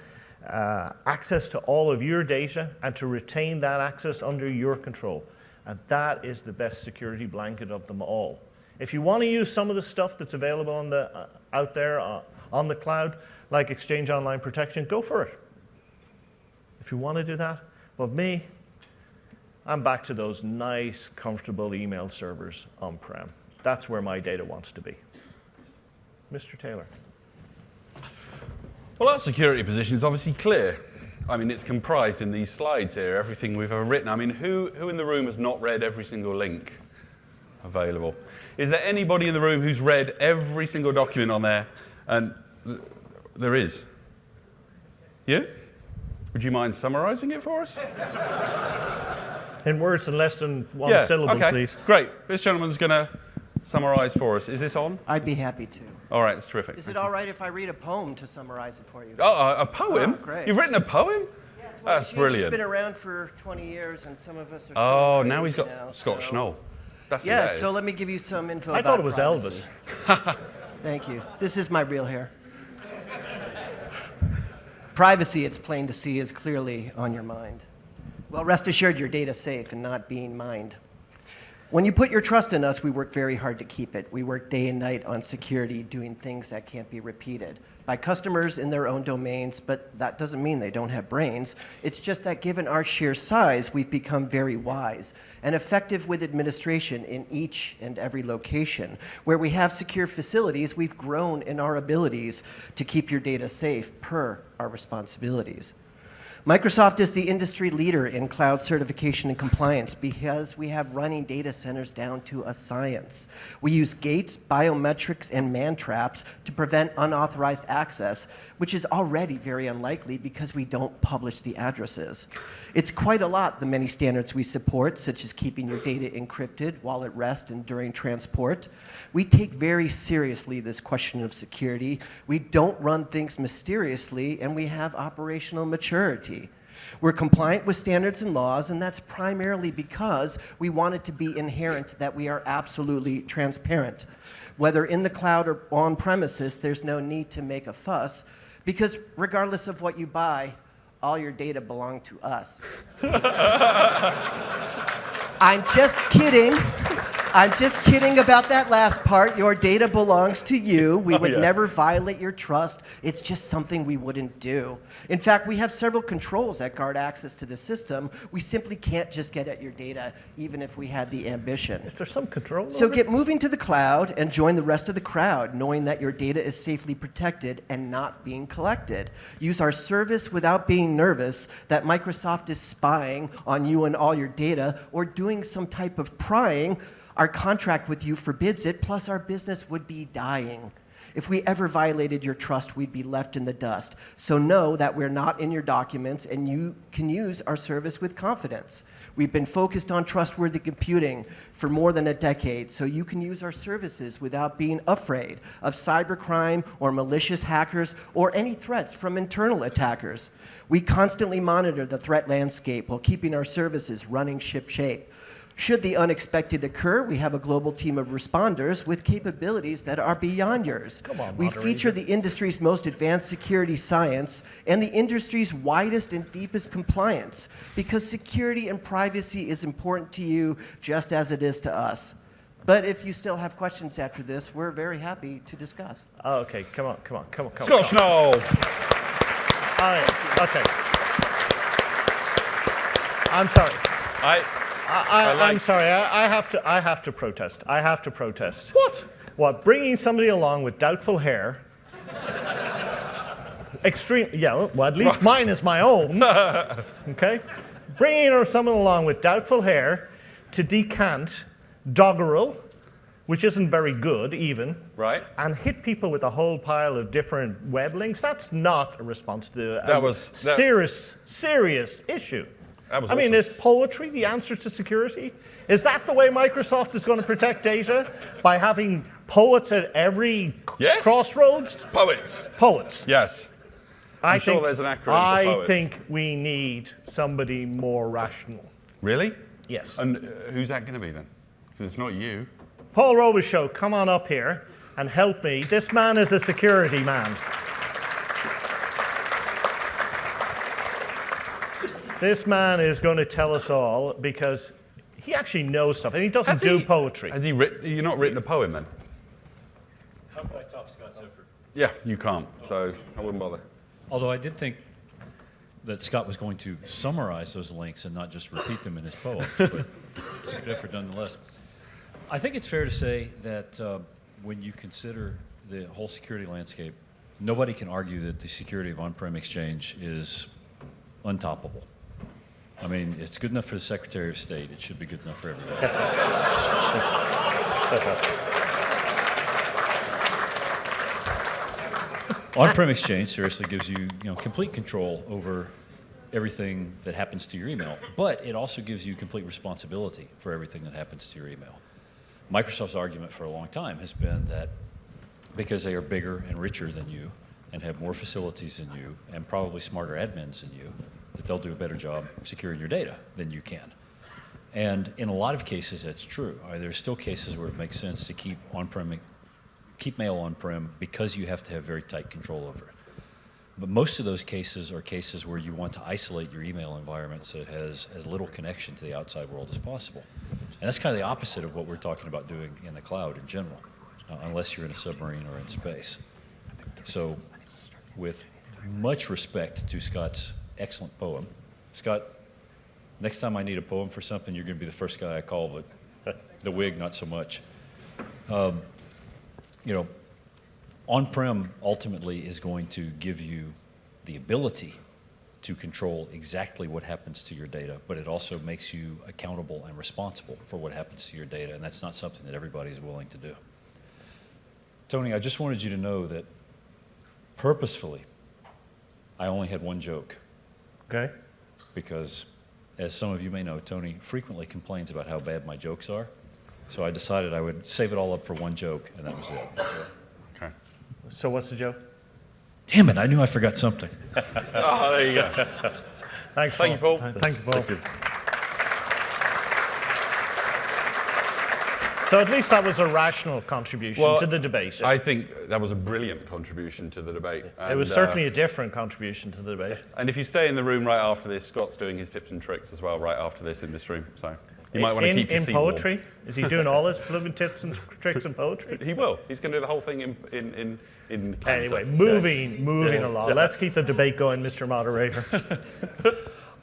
access to all of your data and to retain that access under your control. And that is the best security blanket of them all. If you want to use some of the stuff that's available on out there on the cloud, like Exchange Online Protection, go for it. If you want to do that. But me, I'm back to those nice, comfortable email servers on-prem. That's where my data wants to be. Mr. Taylor. Well, our security position is obviously clear. I mean, it's comprised in these slides here, everything we've ever written. I mean, who in the room has not read every single link available? Is there anybody in the room who's read every single document on there? And there is. You? Would you mind summarizing it for us? In words and less than one syllable, okay. please. Great. This gentleman's going to summarize for us. Is this on? I'd be happy to. All right, that's terrific. Is it all right if I read a poem to summarize it for you? Oh, a poem? Oh, great. You've written a poem? Yes, well, That's Exchange brilliant. has been around for 20 years, and some of us are Oh, showing now our he's age got now, Scott so- Schnoll. That's who Yes, that is. so let me give you some info I about thought it was privacy. Elvis. Thank you. This is my real hair. Privacy, it's plain to see, is clearly on your mind. Well, rest assured your data's safe and not being mined. When you put your trust in us, we work very hard to keep it. We work day and night on security, doing things that can't be repeated by customers in their own domains, but that doesn't mean they don't have brains. It's just that given our sheer size, we've become very wise and effective with administration in each and every location. Where we have secure facilities, we've grown in our abilities to keep your data safe per our responsibilities. Microsoft is the industry leader in cloud certification and compliance because we have running data centers down to a science. We use gates, biometrics, and man traps to prevent unauthorized access, which is already very unlikely because we don't publish the addresses. It's quite a lot, the many standards we support, such as keeping your data encrypted while at rest and during transport. We take very seriously this question of security. We don't run things mysteriously, and we have operational maturity. We're compliant with standards and laws, and that's primarily because we want it to be inherent that we are absolutely transparent. Whether in the cloud or on premises, there's no need to make a fuss, because regardless of what you buy, all your data belong to us. I'm just kidding. I'm just kidding about that last part. Your data belongs to you. We would never violate your trust. It's just something we wouldn't do. In fact, we have several controls that guard access to the system. We simply can't just get at your data, even if we had the ambition. Is there some control So over get it? moving to the cloud and join the rest of the crowd, knowing that your data is safely protected and not being collected. Use our service without being nervous that Microsoft is spying on you and all your data or doing some type of prying. Our contract with you forbids it, plus our business would be dying. If we ever violated your trust, we'd be left in the dust. So know that we're not in your documents, and you can use our service with confidence. We've been focused on trustworthy computing for more than a decade, so you can use our services without being afraid of cybercrime or malicious hackers or any threats from internal attackers. We constantly monitor the threat landscape while keeping our services running shipshape. Should the unexpected occur, we have a global team of responders with capabilities that are beyond yours. Come on, We moderator. feature the industry's most advanced security science and the industry's widest and deepest compliance because security and privacy is important to you just as it is to us. But if you still have questions after this, we're very happy to discuss. Oh, okay, come on. Scott Schnoll. All right, okay. I'm sorry. I'm sorry. I have to protest. I have to protest. What? What? Bringing somebody along with doubtful hair. Extreme. Yeah. Well, at least mine is my own. Okay. Bringing someone along with doubtful hair to decant doggerel, which isn't very good even. Right. And hit people with a whole pile of different web links. That's not a response to serious issue. That was I mean, awesome. is poetry the answer to security? Is that the way Microsoft is going to protect data? By having poets at every crossroads? Poets. Poets. Yes. I'm sure there's an acronym for I poets. think we need somebody more rational. Really? Yes. And who's that going to be then? Because it's not you. Paul Robichaud, come on up here and help me. This man is a security man. This man is going to tell us all because he actually knows stuff and he doesn't do poetry. Has he written? You're not written a poem then? How could I top Scott Zephyr? Yeah, you can't. So I wouldn't bother. Although I did think that Scott was going to summarize those links and not just repeat them in his poem, but it's a good effort nonetheless. I think it's fair to say that when you consider the whole security landscape, nobody can argue that the security of on-prem Exchange is untoppable. I mean, it's good enough for the Secretary of State. It should be good enough for everybody. On-prem Exchange seriously gives you, complete control over everything that happens to your email, but it also gives you complete responsibility for everything that happens to your email. Microsoft's argument for a long time has been that because they are bigger and richer than you and have more facilities than you and probably smarter admins than you, that they'll do a better job securing your data than you can. And in a lot of cases, that's true. There's still cases where it makes sense to keep mail on-prem because you have to have very tight control over it. But most of those cases are cases where you want to isolate your email environment so it has as little connection to the outside world as possible. And that's kind of the opposite of what we're talking about doing in the cloud in general, unless you're in a submarine or in space. So with much respect to Scott's excellent poem, Scott, next time I need a poem for something, you're going to be the first guy I call, but the wig, not so much. On-prem ultimately is going to give you the ability to control exactly what happens to your data, but it also makes you accountable and responsible for what happens to your data, and that's not something that everybody is willing to do. Tony, I just wanted you to know that purposefully, I only had one joke. Okay. Because, as some of you may know, Tony frequently complains about how bad my jokes are. So I decided I would save it all up for one joke, and that was it. So, Okay. So what's the joke? damn it, I knew I forgot something. Oh, there you go. Thanks, Thank you, Paul. Thank you, Paul. So at least that was a rational contribution to the debate. I think that was a brilliant contribution to the debate. It was certainly a different contribution to the debate. And if you stay in the room right after this, Scott's doing his tips and tricks as well right after this in this room. So you might want to keep your in seat poetry? Is he doing all his blooming tips and tricks in poetry? warm. He will. He's going to do the whole thing in Anyway, moving along. Let's keep the debate going, Mr. Moderator.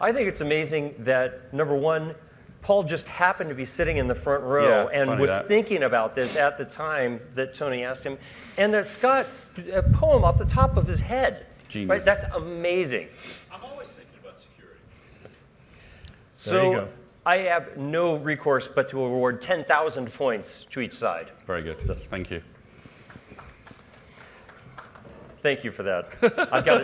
I think it's amazing that, number one, Paul just happened to be sitting in the front row Yeah, and funny was that. thinking about this at the time that Tony asked him, and that Scott, a poem off the top of his head. Genius. Right? That's amazing. I'm always thinking about security. There you So go. I have no recourse but to award 10,000 points to each side. Very good. Thank you. Thank you for that. I've got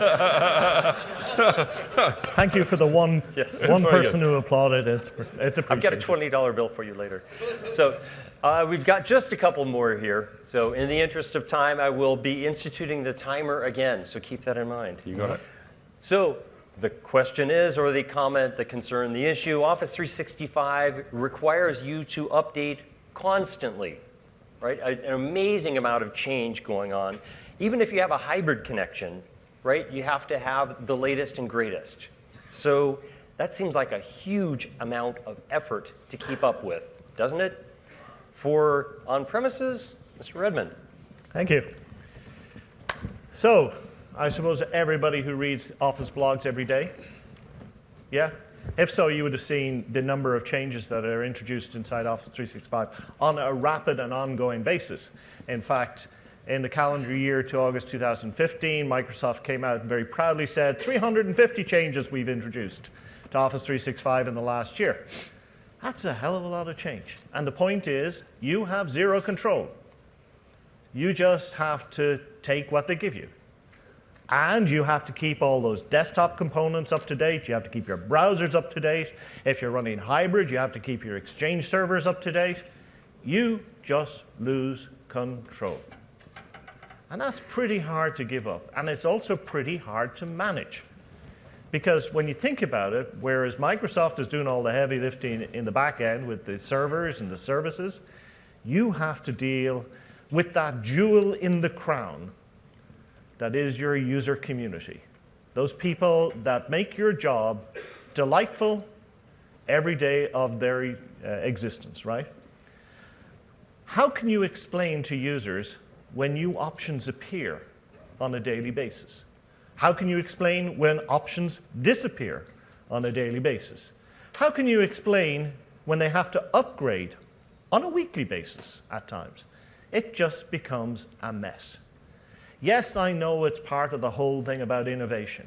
it. Thank you for the one Very person who applauded. It's appreciated. I've got a $20 bill for you later. So we've got just a couple more here. So in the interest of time, I will be instituting the timer again. So keep that in mind. You got it. So the question is, or the comment, the concern, the issue, Office 365 requires you to update constantly, right? An amazing amount of change going on. Even if you have a hybrid connection, right, you have to have the latest and greatest. So that seems like a huge amount of effort to keep up with, doesn't it? For on-premises, Mr. Redmond. Thank you. So, I suppose everybody who reads Office blogs every day, yeah? If so, you would have seen the number of changes that are introduced inside Office 365 on a rapid and ongoing basis. In fact, in the calendar year to August 2015, Microsoft came out and very proudly said 350 changes we've introduced to Office 365 in the last year. That's a hell of a lot of change. And the point is, you have zero control. You just have to take what they give you. And you have to keep all those desktop components up to date. You have to keep your browsers up to date. If you're running hybrid, you have to keep your Exchange servers up to date. You just lose control. And that's pretty hard to give up. And it's also pretty hard to manage. Because when you think about it, whereas Microsoft is doing all the heavy lifting in the back end with the servers and the services, you have to deal with that jewel in the crown that is your user community. Those people that make your job delightful every day of their existence, right? How can you explain to users when new options appear on a daily basis? How can you explain when options disappear on a daily basis? How can you explain when they have to upgrade on a weekly basis at times? It just becomes a mess. Yes, I know it's part of the whole thing about innovation.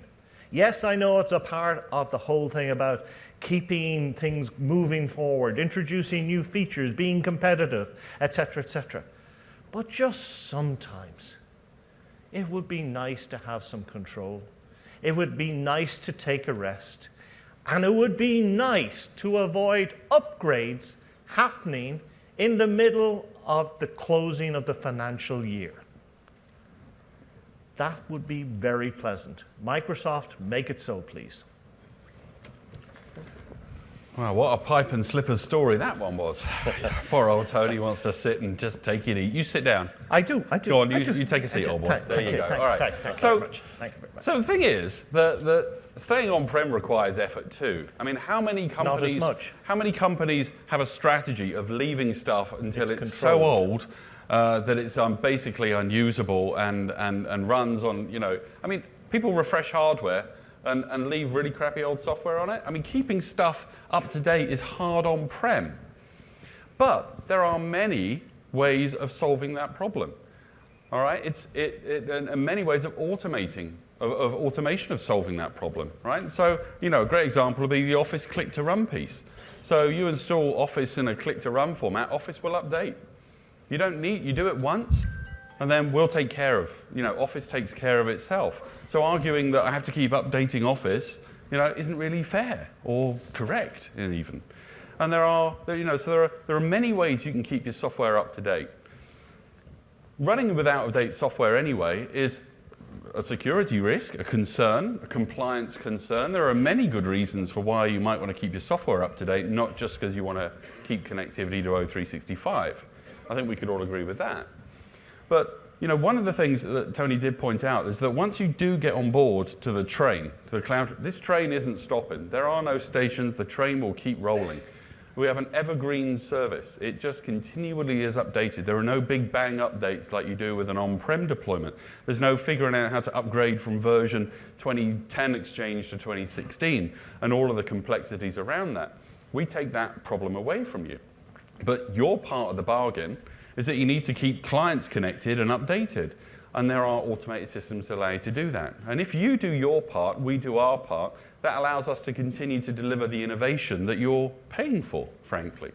Yes, I know it's a part of the whole thing about keeping things moving forward, introducing new features, being competitive, etc., etc. But just sometimes, it would be nice to have some control. It would be nice to take a rest. And it would be nice to avoid upgrades happening in the middle of the closing of the financial year. That would be very pleasant. Microsoft, make it so, please. Wow, what a pipe and slippers story that one was. Poor old Tony wants to sit and just take it easy. You sit down. I do. Go on, I do. you take a seat, old boy. There you go. Thank All right. you very much. Thank you very much. So the thing is that staying on-prem requires effort too. I mean, how many companies? Not as much. How many companies have a strategy of leaving stuff until it's so controlled. old that it's basically unusable and runs on, you know? I mean, people refresh hardware and leave really crappy old software on it. I mean, keeping stuff up to date is hard on-prem. But there are many ways of solving that problem. All right, and many ways of automating, of automation of solving that problem, right? So, you know, a great example would be the Office click-to-run piece. So you install Office in a click-to-run format, Office will update. You do it once, and then we'll take care of, you know, Office takes care of itself. So arguing that I have to keep updating Office, you know, isn't really fair or correct even. And there are many ways you can keep your software up to date. Running with out-of-date software anyway is a security risk, a concern, a compliance concern. There are many good reasons for why you might want to keep your software up to date, not just because you want to keep connectivity to O365. I think we could all agree with that. But you know, one of the things that Tony did point out is that once you do get on board to the train, to the cloud, this train isn't stopping. There are no stations. The train will keep rolling. We have an evergreen service. It just continually is updated. There are no big bang updates like you do with an on-prem deployment. There's no figuring out how to upgrade from version 2010 Exchange to 2016 and all of the complexities around that. We take that problem away from you. But your part of the bargain is that you need to keep clients connected and updated. And there are automated systems that allow you to do that. And if you do your part, we do our part, that allows us to continue to deliver the innovation that you're paying for, frankly.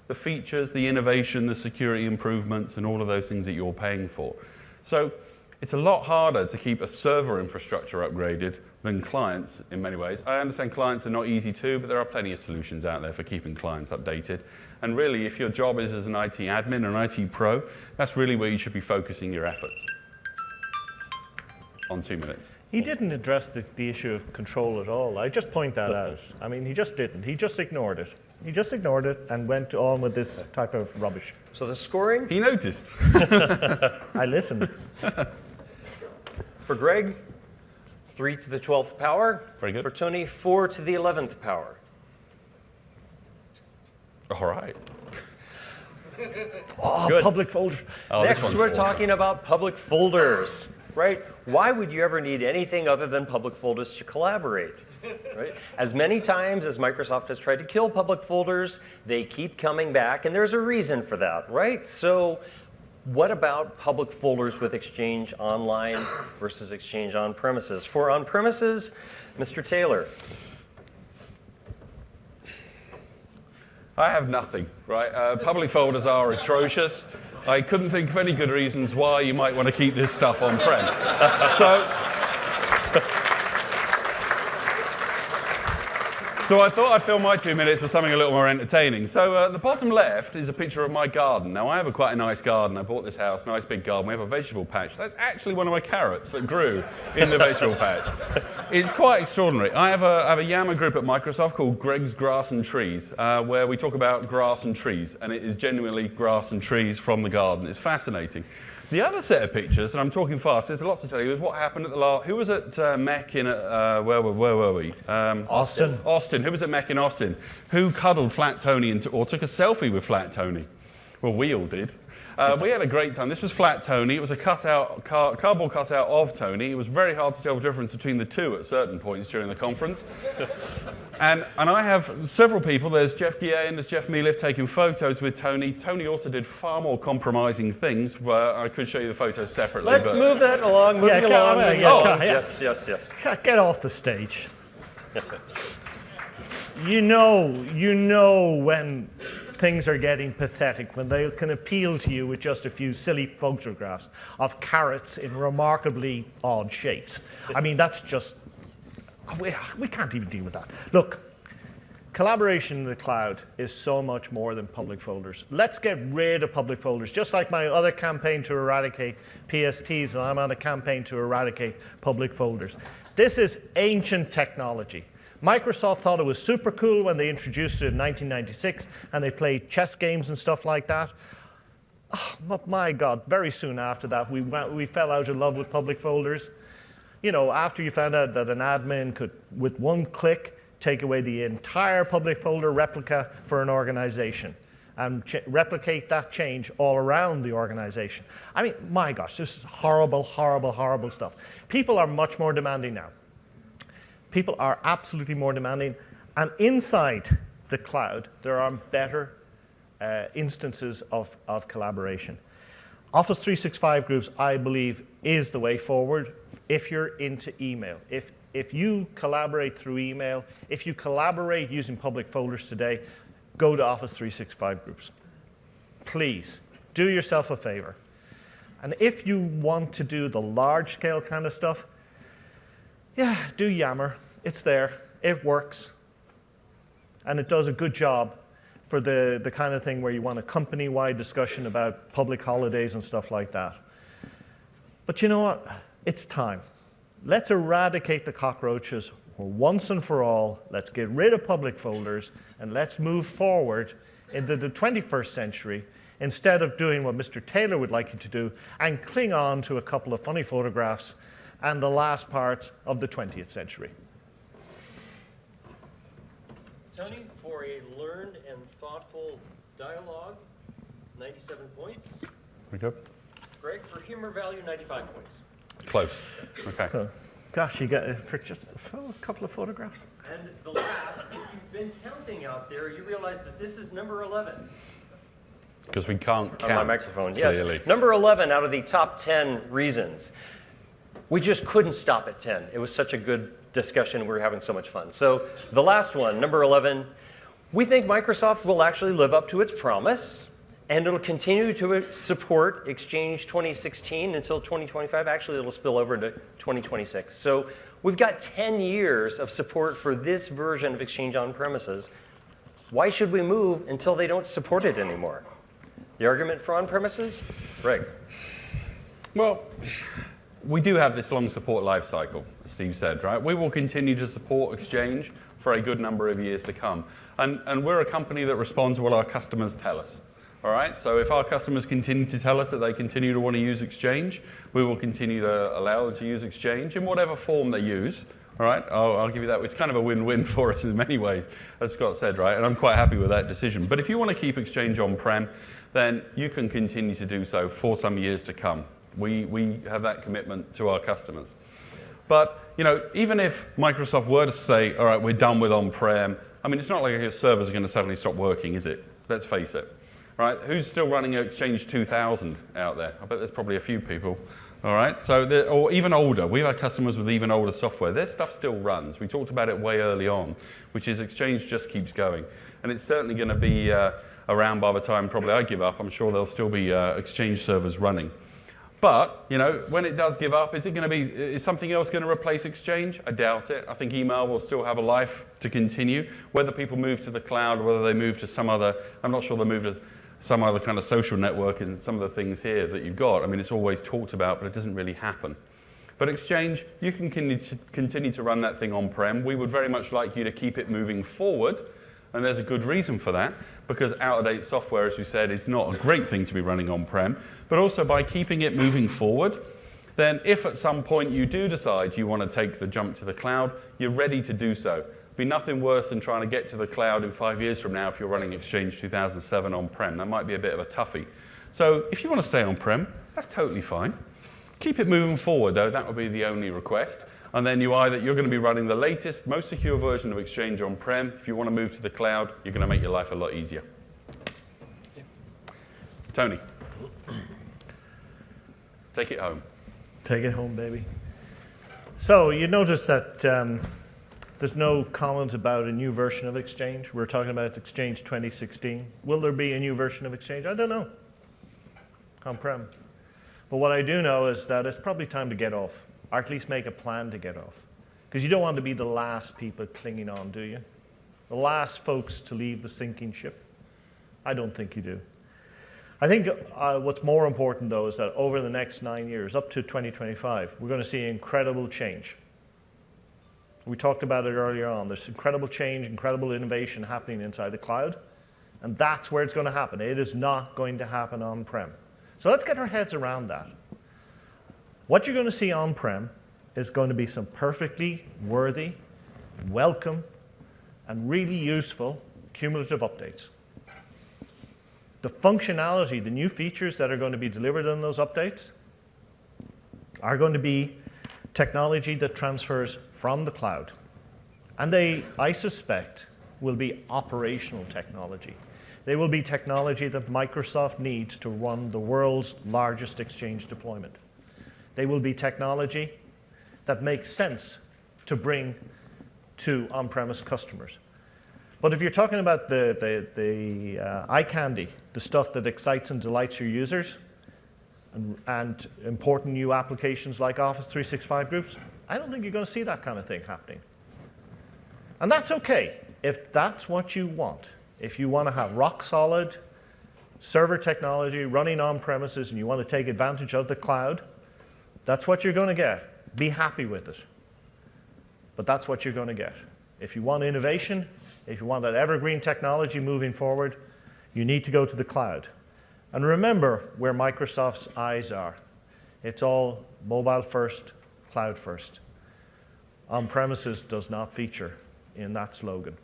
The features, the innovation, the security improvements, and all of those things that you're paying for. So it's a lot harder to keep a server infrastructure upgraded than clients in many ways. I understand clients are not easy too, but there are plenty of solutions out there for keeping clients updated. And really, if your job is as an IT admin or an IT pro, that's really where you should be focusing your efforts. On 2 minutes. He didn't address the issue of control at all. I just point that out. I mean, he just didn't. He just ignored it. He just ignored it and went on with this type of rubbish. So the scoring He noticed. I listened. for Greg, 3 to the 12th power. Very good. For Tony, 4 to the 11th power. All right. Oh, Good. public folders. Oh, this Next, one's we're awesome. talking about public folders, right? Why would you ever need anything other than public folders to collaborate, right? As many times as Microsoft has tried to kill public folders, they keep coming back, and there's a reason for that, right? So what about public folders with Exchange Online versus Exchange on-premises? For on-premises, Mr. Taylor. I have nothing, right? Public folders are atrocious. I couldn't think of any good reasons why you might want to keep this stuff on-prem. So I thought I'd fill my 2 minutes with something a little more entertaining. So the bottom left is a picture of my garden. Now, I have quite a nice garden. I bought this house, nice big garden. We have a vegetable patch. That's actually one of my carrots that grew in the vegetable patch. It's quite extraordinary. I have a Yammer group at Microsoft called Greg's Grass and Trees, where we talk about grass and trees, and it is genuinely grass and trees from the garden. It's fascinating. The other set of pictures, and I'm talking fast, there's a lot to tell you, is what happened at the last... Who was at MEC in... where were we? Austin. Austin. Who was at MEC in Austin? Who cuddled Flat Tony or took a selfie with Flat Tony? Well, we all did. We had a great time. This was Flat Tony. It was a cardboard cutout of Tony. It was very hard to tell the difference between the two at certain points during the conference. and I have several people. There's Jeff Guillet and there's Jeff Mealiff taking photos with Tony. Tony also did far more compromising things. Where I could show you the photos separately. Let's move that along, moving along. Yes. Get off the stage. You know when things are getting pathetic, when they can appeal to you with just a few silly photographs of carrots in remarkably odd shapes. I mean, that's just We can't even deal with that. Look, collaboration in the cloud is so much more than public folders. Let's get rid of public folders. Just like my other campaign to eradicate PSTs, and I'm on a campaign to eradicate public folders. This is ancient technology. Microsoft thought it was super cool when they introduced it in 1996, and they played chess games and stuff like that. Oh, but my God, very soon after that, we fell out of love with public folders. You know, after you found out that an admin could, with one click, take away the entire public folder replica for an organization and replicate that change all around the organization. I mean, my gosh, this is horrible, horrible, horrible stuff. People are much more demanding now. People are absolutely more demanding. And inside the cloud, there are better instances of collaboration. Office 365 groups, I believe, is the way forward if you're into email. If you collaborate through email, if you collaborate using public folders today, go to Office 365 groups. Please, do yourself a favor. And if you want to do the large-scale kind of stuff, yeah, do Yammer. It's there. It works. And it does a good job for the kind of thing where you want a company-wide discussion about public holidays and stuff like that. But you know what? It's time. Let's eradicate the cockroaches once and for all. Let's get rid of public folders, and let's move forward into the 21st century instead of doing what Mr. Taylor would like you to do and cling on to a couple of funny photographs and the last part of the 20th century. Tony, for a learned and thoughtful dialogue, 97 points. We go. Greg, for humor value, 95 points. Close. Okay. So, gosh, you got it for just a couple of photographs. And the last, if you've been counting out there, you realize that this is number 11. Because we can't count. On my microphone, clearly. yes. Number 11 out of the top 10 reasons. We just couldn't stop at 10. It was such a good discussion. We were having so much fun. So the last one, number 11, we think Microsoft will actually live up to its promise, and it'll continue to support Exchange 2016 until 2025. Actually, it'll spill over into 2026. So we've got 10 years of support for this version of Exchange on-premises. Why should we move until they don't support it anymore? The argument for on-premises? Greg. Well, we do have this long support life cycle, as Steve said, right? We will continue to support Exchange for a good number of years to come. And we're a company that responds to what our customers tell us. All right, so if our customers continue to tell us that they continue to want to use Exchange, we will continue to allow them to use Exchange in whatever form they use. All right, I'll give you that. It's kind of a win-win for us in many ways, as Scott said, right? And I'm quite happy with that decision. But if you want to keep Exchange on-prem, then you can continue to do so for some years to come. We have that commitment to our customers. But you know, even if Microsoft were to say, all right, we're done with on-prem, I mean, it's not like your servers are going to suddenly stop working, is it? Let's face it. Right? Who's still running Exchange 2000 out there? I bet there's probably a few people. All right? So, or even older. We've had customers with even older software. Their stuff still runs. We talked about it way early on, which is Exchange just keeps going. And it's certainly going to be around by the time probably I give up. I'm sure there'll still be Exchange servers running. But, you know, when it does give up, is something else going to replace Exchange? I doubt it. I think email will still have a life to continue. Whether people move to the cloud, whether they move to some other, I'm not sure they'll move to some other kind of social network and some of the things here that you've got. I mean, it's always talked about, but it doesn't really happen. But Exchange, you can continue to run that thing on-prem. We would very much like you to keep it moving forward, and there's a good reason for that, because out-of-date software, as we said, is not a great thing to be running on-prem, but also by keeping it moving forward, then if at some point you do decide you want to take the jump to the cloud, you're ready to do so. Be nothing worse than trying to get to the cloud in 5 years from now if you're running Exchange 2007 on-prem. That might be a bit of a toughie. So if you want to stay on-prem, that's totally fine. Keep it moving forward, though. That would be the only request. And then you're going to be running the latest, most secure version of Exchange on-prem. If you want to move to the cloud, you're going to make your life a lot easier. Tony, take it home. Take it home, baby. So you notice that there's no comment about a new version of Exchange. We're talking about Exchange 2016. Will there be a new version of Exchange? I don't know. On-prem. But what I do know is that it's probably time to get off, or at least make a plan to get off. Because you don't want to be the last people clinging on, do you? The last folks to leave the sinking ship? I don't think you do. I think what's more important, though, is that over the next 9 years, up to 2025, we're going to see incredible change. We talked about it earlier on. There's incredible change, incredible innovation happening inside the cloud, and that's where it's going to happen. It is not going to happen on-prem. So let's get our heads around that. What you're going to see on-prem is going to be some perfectly worthy, welcome, and really useful cumulative updates. The functionality, the new features that are going to be delivered in those updates are going to be technology that transfers from the cloud. And they, I suspect, will be operational technology. They will be technology that Microsoft needs to run the world's largest Exchange deployment. They will be technology that makes sense to bring to on-premise customers. But if you're talking about the eye candy, the stuff that excites and delights your users, and important new applications like Office 365 groups, I don't think you're going to see that kind of thing happening. And that's okay if that's what you want. If you want to have rock-solid server technology running on premises and you want to take advantage of the cloud, that's what you're going to get. Be happy with it. But that's what you're going to get. If you want innovation, if you want that evergreen technology moving forward, you need to go to the cloud. And remember where Microsoft's eyes are. It's all mobile first, cloud first. On-premises does not feature in that slogan.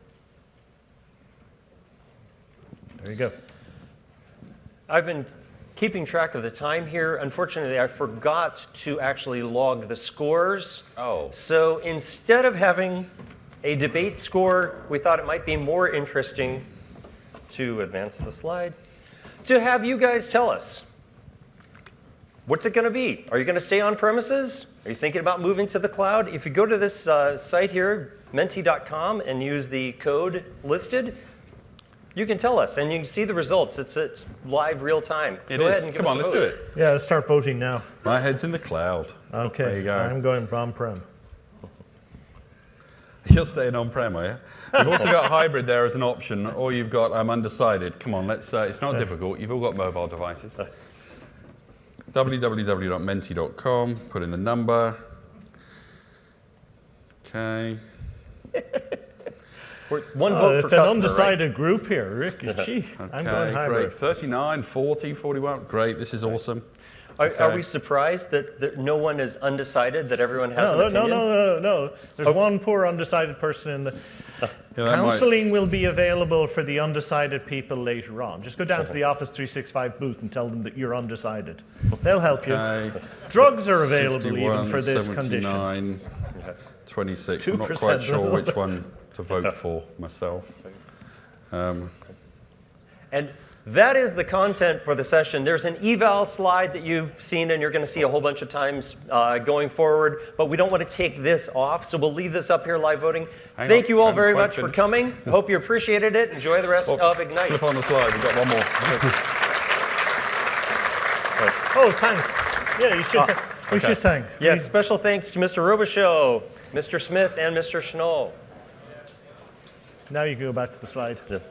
There you go. I've been keeping track of the time here. Unfortunately, I forgot to actually log the scores. Oh. So instead of having a debate score, we thought it might be more interesting to advance the slide, to have you guys tell us, what's it going to be? Are you going to stay on premises? Are you thinking about moving to the cloud? If you go to this site here, menti.com, and use the code listed, you can tell us, and you can see the results. It's live, real time. Go ahead and give us a let's vote. do it. Yeah, let's start voting now. My head's in the cloud. Okay, There you go. I'm going on-prem. You're staying on-prem, are you? You've also got hybrid there as an option, or you've got undecided. Come on, let's. It's not difficult. You've all got mobile devices. www.menti.com. Put in the number. Okay. One vote for It's customer, an undecided group here, Rick. Gee, I'm going Okay, hybrid. great. 39, 40, 41. Great. This is awesome. Are Okay. we surprised that no one is undecided, that everyone has an No, opinion? no. There's one poor undecided person in the... Yeah, that might- Counseling will be available for the undecided people later on. Just go down to the Office 365 booth and tell them that you're undecided. They'll help you. Okay. Drugs are available 61, even for this condition. 79, 26. I'm not 2%, quite sure doesn't which it? one to vote for myself. And that is the content for the session. There's an eval slide that you've seen and you're going to see a whole bunch of times going forward, but we don't want to take this off, so we'll leave this up here live voting. Thank you all I'm very quite much for finished. coming. Hope you appreciated it. Enjoy the rest of Ignite. Slip on the slide. We've got one more. Oh, thanks. Yeah, you should. We should thank. Yes, special thanks to Mr. Robichaux, Mr. Smith, and Mr. Schnall. Now you can go back to the slide. Yes.